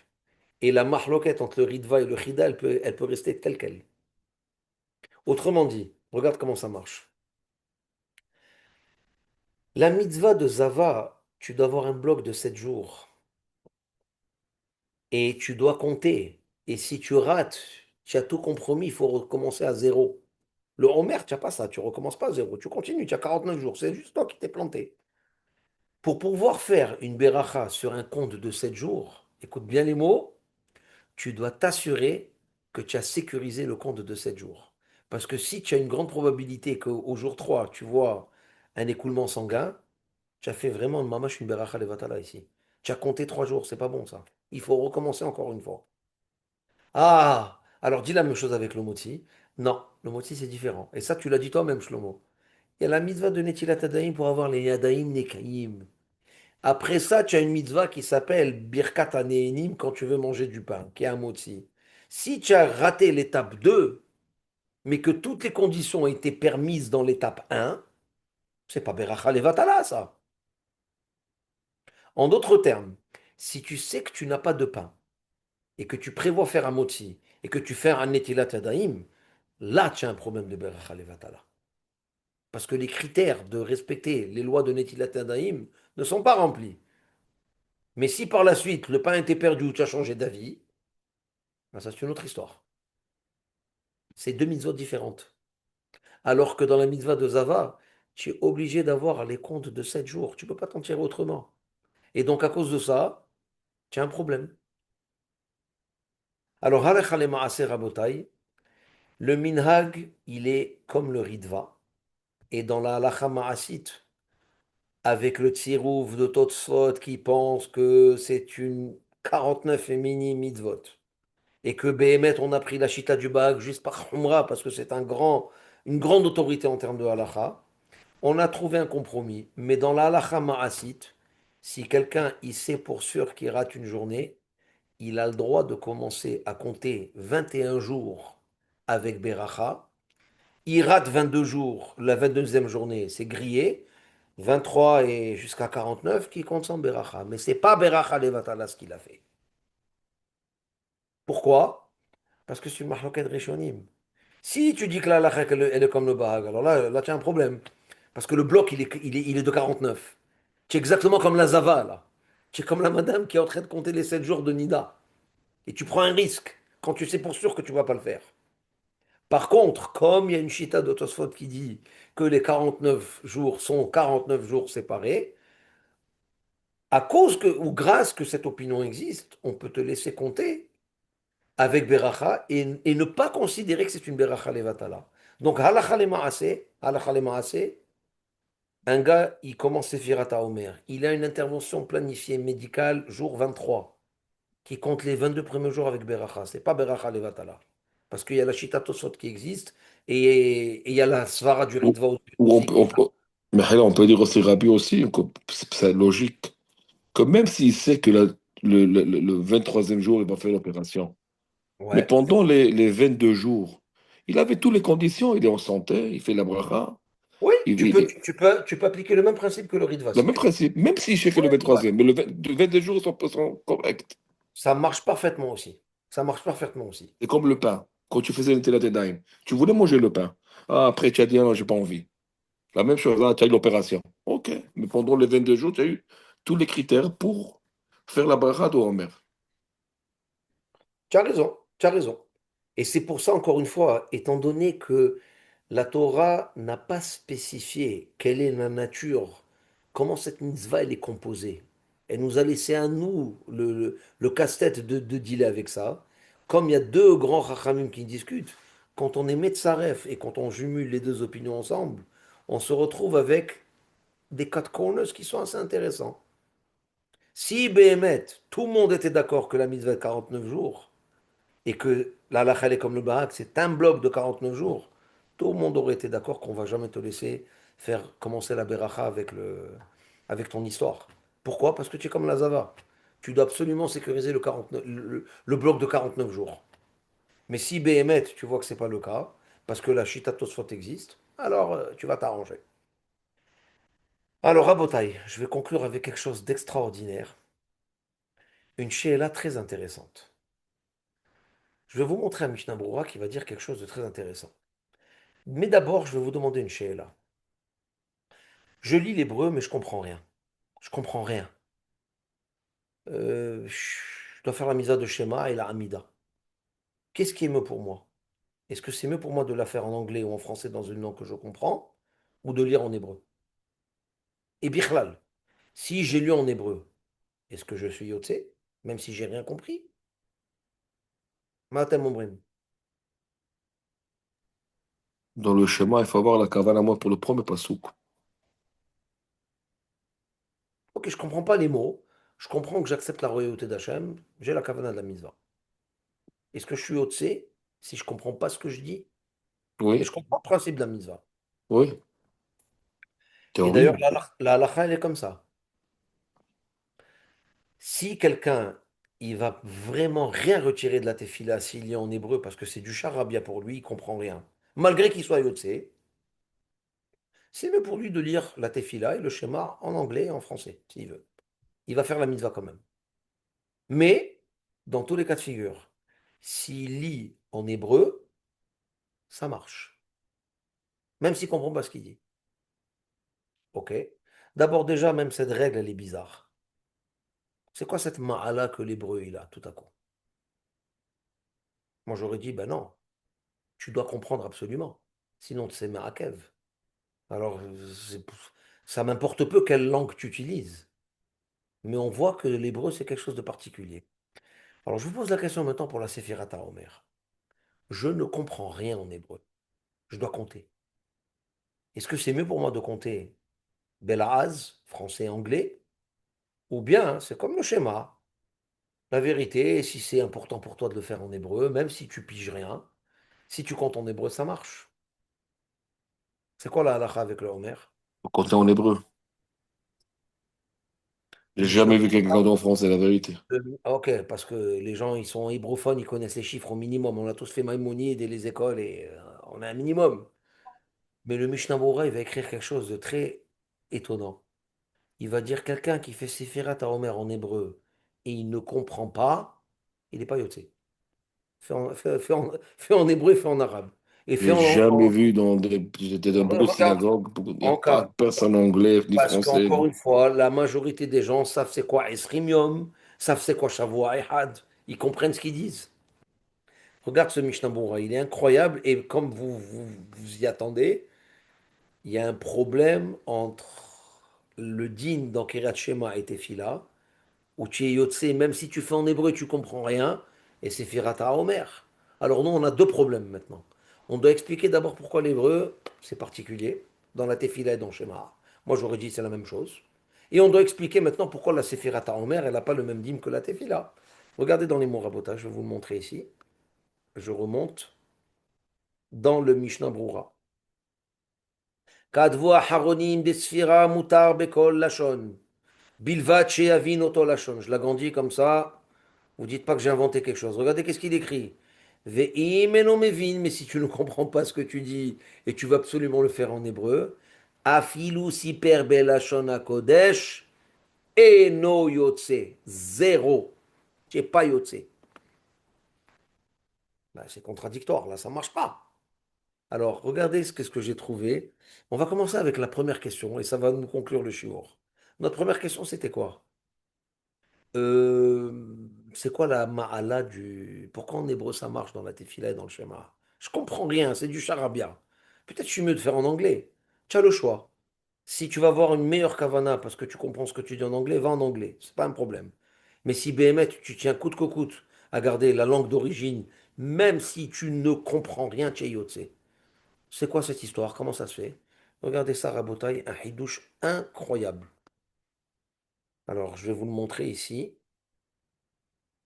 Et la mahloket entre le Ritva et le Chida, elle peut rester telle qu'elle. Autrement dit, regarde comment ça marche. La mitzvah de Zava, tu dois avoir un bloc de 7 jours. Et tu dois compter. Et si tu rates, tu as tout compromis, il faut recommencer à zéro. Le Homer, tu n'as pas ça, tu recommences pas à zéro, tu continues, tu as 49 jours, c'est juste toi qui t'es planté. Pour pouvoir faire une beracha sur un compte de 7 jours, écoute bien les mots, tu dois t'assurer que tu as sécurisé le compte de 7 jours. Parce que si tu as une grande probabilité qu'au jour 3 tu vois un écoulement sanguin, tu as fait vraiment une mamache, une beracha levatala ici. Tu as compté 3 jours, c'est pas bon ça. Il faut recommencer encore une fois. Ah, alors dis la même chose avec le moti. Non, le moti c'est différent. Et ça, tu l'as dit toi-même, Shlomo. Il y a la mitzvah de Netilat Yadayim pour avoir les Yadayim Nekayim. Après ça, tu as une mitzvah qui s'appelle Birkat Haneinim quand tu veux manger du pain, qui est un moti. Si tu as raté l'étape 2, mais que toutes les conditions ont été permises dans l'étape 1, c'est pas Beracha Levatala, ça. En d'autres termes, si tu sais que tu n'as pas de pain, et que tu prévois faire un moti, et que tu fais un Netilat Yadayim, là, tu as un problème de Beracha Levatala. Parce que les critères de respecter les lois de Netilat Yadayim ne sont pas remplis. Mais si par la suite le pain était perdu ou tu as changé d'avis, ben ça c'est une autre histoire. C'est deux mitzvot différentes. Alors que dans la mitzvah de Zava, tu es obligé d'avoir les comptes de 7 jours. Tu ne peux pas t'en tirer autrement. Et donc à cause de ça, tu as un problème. Alors, halakha le ma'aseh rabotai, le minhag, il est comme le ritva. Et dans la halakha ma'asit, avec le tsirouf de Totsfot qui pense que c'est une 49 et mini mitzvot. Et que Béhémet, on a pris la chita du Baag juste par Humra, parce que c'est une grande autorité en termes de halakha. On a trouvé un compromis. Mais dans la halakha ma'asit, si quelqu'un, il sait pour sûr qu'il rate une journée, il a le droit de commencer à compter 21 jours avec Beracha. Il rate 22 jours, la 22e journée, c'est grillé. 23 et jusqu'à 49 qui compte sans Beracha. Mais c'est pas Beracha Levatala ce qu'il a fait. Pourquoi? Parce que c'est une mahloket Rishonim. Si tu dis que la halakha, elle est comme le Bahag, alors là tu as un problème. Parce que le bloc, il est de 49. Tu es exactement comme la Zava, là. Tu es comme la madame qui est en train de compter les 7 jours de Nida. Et tu prends un risque quand tu sais pour sûr que tu ne vas pas le faire. Par contre, comme il y a une chita de Tosfot qui dit que les 49 jours sont 49 jours séparés, à cause que, ou grâce que cette opinion existe, on peut te laisser compter avec Beracha et ne pas considérer que c'est une Beracha Levatala. Donc, halakha le ma'ase, un gars, il commence Sefirat Omer. Il a une intervention planifiée médicale jour 23, qui compte les 22 premiers jours avec Beracha. C'est pas Beracha Levatala. parce qu'il y a la Shita Tosfot qui existe et il y a la Svara du Ou, Ritva ou aussi qui est là. mais là, on peut dire aussi Rabbi aussi, que c'est logique, que même s'il sait que le 23e jour, il va faire l'opération, mais Ouais. pendant les 22 jours, il avait toutes les conditions, il est en santé, il fait la bracha, Oui, il, il- tu peux appliquer le même principe que le Ritva le si même tu veux. principe, même s'il fait que le Ouais, ouais. 23e, mais le 22 jours sont corrects. Ça marche parfaitement aussi. Ça marche parfaitement aussi. C'est comme le pain. Quand tu faisais une télétédine, tu voulais manger le pain. Ah, après, tu as dit, ah non, j'ai pas envie. La même chose, là, tu as eu l'opération. OK. Mais pendant les 22 jours, tu as eu tous les critères pour faire la bracha de Homer. Tu as raison, tu as raison. Et c'est pour ça, encore une fois, étant donné que la Torah n'a pas spécifié quelle est la nature, comment cette mitzvah elle est composée. Elle nous a laissé à nous le casse-tête de dealer avec ça. Comme il y a deux grands rachamim qui discutent, quand on est Metzaref et quand on jumule les deux opinions ensemble, on se retrouve avec des quatre corners qui sont assez intéressants. Si Béhémet, tout le monde était d'accord que la mitzvah est 49 jours, et que la halakha elle est comme le barak, c'est un bloc de 49 jours, tout le monde aurait été d'accord qu'on va jamais te laisser faire commencer la beracha avec ton histoire. Pourquoi? Parce que tu es comme la Zava. Tu dois absolument sécuriser le bloc de 49 jours. Mais si Béhémet, tu vois que ce n'est pas le cas, parce que la Shita Tosfot existe, alors tu vas t'arranger. Alors, Rabotai, je vais conclure avec quelque chose d'extraordinaire, une she'ela très intéressante. Je vais vous montrer un Mishnah Brura qui va dire quelque chose de très intéressant. Mais d'abord, je vais vous demander une she'ela. Je lis l'hébreu, mais je comprends rien. Je comprends rien. Je dois faire la misa de Shema et la Hamida. Qu'est-ce qui est mieux pour moi? Est-ce que c'est mieux pour moi de la faire en anglais ou en français dans une langue que je comprends, ou de lire en hébreu? Et Bichlal, si j'ai lu en hébreu, est-ce que je suis Yotze, même si j'ai rien compris? Matem Omrim. Dans le schéma, il faut avoir la kavana moi pour le premier pasouk. Ok, je comprends pas les mots. Je comprends que j'accepte la royauté d'Hachem. J'ai la kavana de la mitzvah. Est-ce que je suis Yotze si je comprends pas ce que je dis? Mais je Oui, comprends le principe de la mitzvah. oui, Et d'ailleurs, théorie. la halakha, elle est comme ça. Si quelqu'un, il va vraiment rien retirer de la tefila s'il lit en hébreu parce que c'est du charabia pour lui, il comprend rien. Malgré qu'il soit yotse, c'est mieux pour lui de lire la tefila et le schéma en anglais et en français, s'il veut. Il va faire la mitzvah quand même. Mais, dans tous les cas de figure, s'il lit en hébreu, ça marche. Même s'il ne comprend pas ce qu'il dit. Ok? D'abord, déjà, même cette règle, elle est bizarre. C'est quoi cette ma'ala que l'hébreu il a tout à coup? Moi, j'aurais dit, ben non, tu dois comprendre absolument. Sinon, c'est Marakev. Alors, ça m'importe peu quelle langue tu utilises. Mais on voit que l'hébreu, c'est quelque chose de particulier. Alors, je vous pose la question maintenant pour la Séphirata Omer. Je ne comprends rien en hébreu. Je dois compter. Est-ce que c'est mieux pour moi de compter Belaz, français, anglais, ou bien c'est comme le schéma. La vérité, si c'est important pour toi de le faire en hébreu, même si tu piges rien, si tu comptes en hébreu, ça marche. C'est quoi la halakha avec le Homer? Faut compter en hébreu. J'ai Le Mishnah. jamais vu quelqu'un compter en français, la vérité. Ok, parce que les gens, ils sont hébrophones, ils connaissent les chiffres au minimum. On a tous fait Maïmonide et les écoles et on a un minimum. Mais le Mishnah Berurah, il va écrire quelque chose de très étonnant. Il va dire quelqu'un qui fait Sefirat Omer en hébreu et il ne comprend pas, il n'est pas Yotze. Fait en hébreu, fait en arabe. Et fait J'ai jamais vu dans des. J'étais dans beaucoup de regarde, synagogues, il n'y a en pas cas. de personne anglais ni Parce français. qu'encore une fois, la majorité des gens savent c'est quoi Esrim Yom, savent c'est quoi Shavua Ehad. Ils comprennent ce qu'ils disent. Regarde ce Mishnah Berurah, il est incroyable et comme vous y attendez, il y a un problème entre le din dans Kiryat Shema et Tefila, où tu es Yotse, même si tu fais en hébreu, tu comprends rien, et c'est Firata Omer. Alors nous, on a deux problèmes maintenant. On doit expliquer d'abord pourquoi l'hébreu, c'est particulier, dans la Tefila et dans le Shema. Moi, j'aurais dit c'est la même chose. Et on doit expliquer maintenant pourquoi la Sephirata Omer, elle n'a pas le même dîme que la Tefila. Regardez dans les mots rabotage, je vais vous le montrer ici. Je remonte. dans le Mishnah Brura. Kadvu aharonim besfira mutar bekol lashon. Bilvat she'avin oto lashon. Je l'agrandis comme ça. Vous dites pas que j'ai inventé quelque chose. Regardez qu'est-ce qu'il écrit. Ve'im eno mevin. Mais si tu ne comprends pas ce que tu dis et tu veux absolument le faire en hébreu. Afilu siper belashon hakodesh. Eno yotse. Zéro. Tu n'es pas yotse. Ben, c'est contradictoire. Là, ça marche pas. Alors, regardez ce que j'ai trouvé. On va commencer avec la première question et ça va nous conclure le shiur. Notre première question, c'était quoi? C'est quoi la ma'ala du... Pourquoi en hébreu ça marche dans la tefila et dans le schéma? Je comprends rien, c'est du charabia. Peut-être je suis mieux de faire en anglais. Tu as le choix. Si tu vas avoir une meilleure kavana parce que tu comprends ce que tu dis en anglais, va en anglais. C'est pas un problème. Mais si BMT, tu tiens coûte que coûte à garder la langue d'origine, même si tu ne comprends rien, tu es yotse. C'est quoi cette histoire? Comment ça se fait? Regardez ça, Rabotaï, un hidouche incroyable. Alors, je vais vous le montrer ici.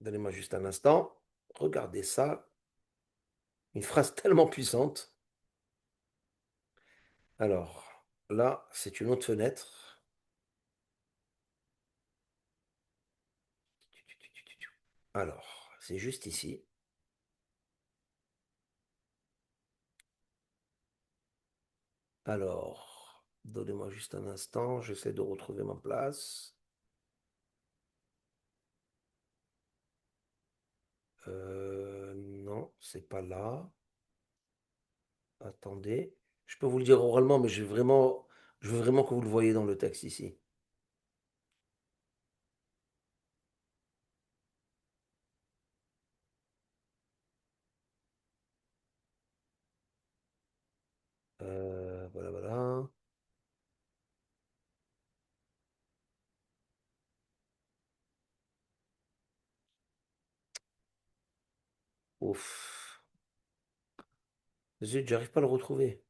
Donnez-moi juste un instant. Regardez ça. Une phrase tellement puissante. Alors, là, c'est une autre fenêtre. Alors, c'est juste ici. Alors, donnez-moi juste un instant. J'essaie de retrouver ma place. Non, c'est pas là. Attendez. Je peux vous le dire oralement, mais je veux vraiment que vous le voyez dans le texte ici. Voilà, voilà. Ouf. Zut, j'arrive pas à le retrouver.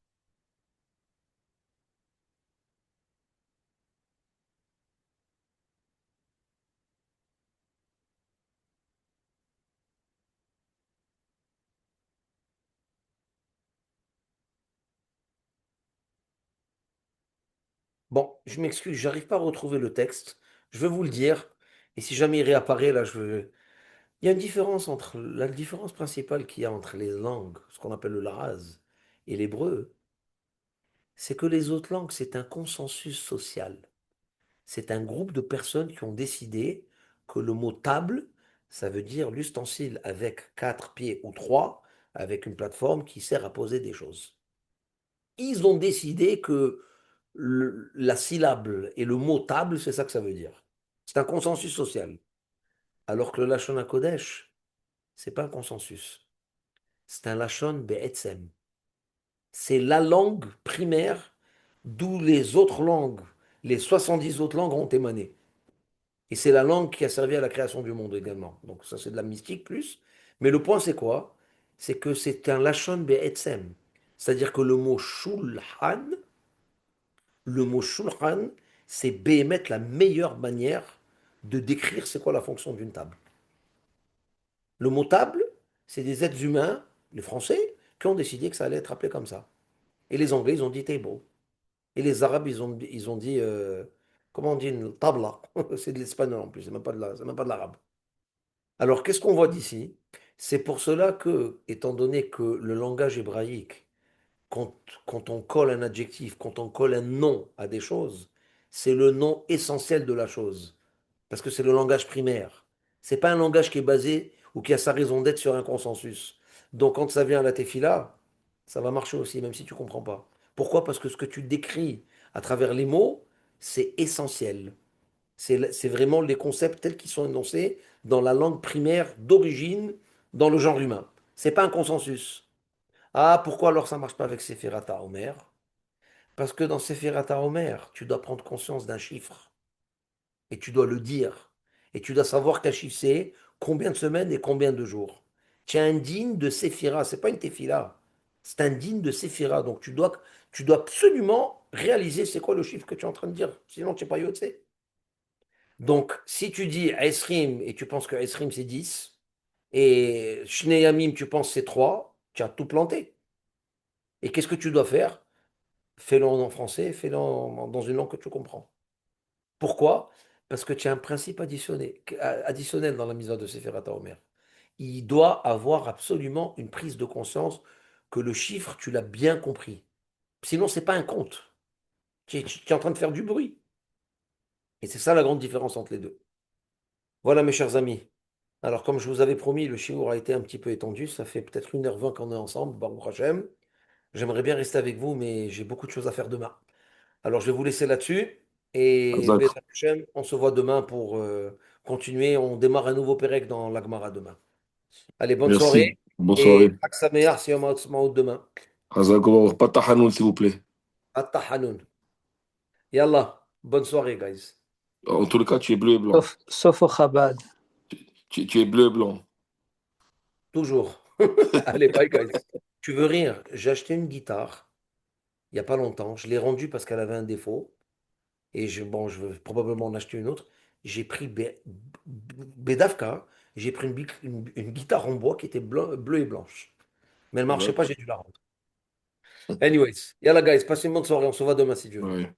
Bon, je m'excuse, j'arrive pas à retrouver le texte. Je vais vous le dire. Et si jamais il réapparaît, là, il y a une différence entre... La différence principale qu'il y a entre les langues, ce qu'on appelle le laraz, et l'hébreu, c'est que les autres langues, c'est un consensus social. C'est un groupe de personnes qui ont décidé que le mot table, ça veut dire l'ustensile avec quatre pieds ou trois, avec une plateforme qui sert à poser des choses. Ils ont décidé que la syllabe et le mot table, c'est ça que ça veut dire. C'est un consensus social. Alors que le Lashon HaKodesh, c'est pas un consensus. C'est un Lashon Be'etzem. C'est la langue primaire d'où les autres langues, les 70 autres langues ont émané. Et c'est la langue qui a servi à la création du monde également. Donc ça, c'est de la mystique plus. Mais le point, c'est quoi? C'est que c'est un Lashon Be'etzem. C'est-à-dire que le mot shulchan, c'est béhémet la meilleure manière de décrire c'est quoi la fonction d'une table. Le mot table, c'est des êtres humains, les Français, qui ont décidé que ça allait être appelé comme ça. Et les Anglais, ils ont dit table. Et les Arabes, ils ont dit, comment on dit une tabla? C'est de l'espagnol en plus, c'est même pas de l'arabe. Alors, qu'est-ce qu'on voit d'ici? C'est pour cela que, étant donné que le langage hébraïque, quand, quand on colle un adjectif, quand on colle un nom à des choses, c'est le nom essentiel de la chose. Parce que c'est le langage primaire. C'est pas un langage qui est basé ou qui a sa raison d'être sur un consensus. Donc quand ça vient à la tefila, ça va marcher aussi, même si tu comprends pas. Pourquoi? Parce que ce que tu décris à travers les mots, c'est essentiel. C'est vraiment les concepts tels qu'ils sont énoncés dans la langue primaire d'origine dans le genre humain. C'est pas un consensus. Ah, pourquoi alors ça marche pas avec Sephirata Omer? Parce que dans Sephirata Omer, tu dois prendre conscience d'un chiffre et tu dois le dire. Et tu dois savoir quel chiffre c'est, combien de semaines et combien de jours. Tu es un digne de Séphira, c'est pas une tefila. C'est un digne de Séphira. Donc tu dois absolument réaliser c'est quoi le chiffre que tu es en train de dire. Sinon tu n'es pas yotse. Donc si tu dis Esrim et tu penses que Esrim c'est 10 et Shneyamim tu penses c'est 3, tu as tout planté. Et qu'est-ce que tu dois faire? Fais-le en français, fais-le dans une langue que tu comprends. Pourquoi? Parce que tu as un principe additionnel dans la mise de Sefer Omer. Il doit avoir absolument une prise de conscience que le chiffre, tu l'as bien compris. Sinon, c'est pas un compte. Tu es en train de faire du bruit. Et c'est ça la grande différence entre les deux. Voilà, mes chers amis. Alors, comme je vous avais promis, le shiur a été un petit peu étendu. Ça fait peut-être 1h20 qu'on est ensemble, Baruch Hashem. J'aimerais bien rester avec vous, mais j'ai beaucoup de choses à faire demain. Alors, je vais vous laisser là-dessus. Et Hazak. Bezrat Hashem, on se voit demain pour continuer. On démarre un nouveau Pérec dans l'Agmara demain. Allez, bonne Merci. soirée. Bonne Et soirée. Aksameach, si on m'a demain. Hazak, pas de tahanoun, s'il vous plaît. Atta Hanoun. Yallah. Bonne soirée, guys. En tous les cas, tu es bleu et blanc. Sauf au Chabad. Tu es bleu et blanc. Toujours. Allez, bye, guys. Tu veux rire? J'ai acheté une guitare il n'y a pas longtemps. Je l'ai rendue parce qu'elle avait un défaut. Et bon, je veux probablement en acheter une autre. J'ai pris Bedavka. J'ai pris une guitare en bois qui était bleue et blanche. Mais elle ne marchait Hazak. pas, j'ai dû la rendre. Anyways, yallah, guys. Passez une bonne soirée. On se voit demain si Dieu veut. Ouais.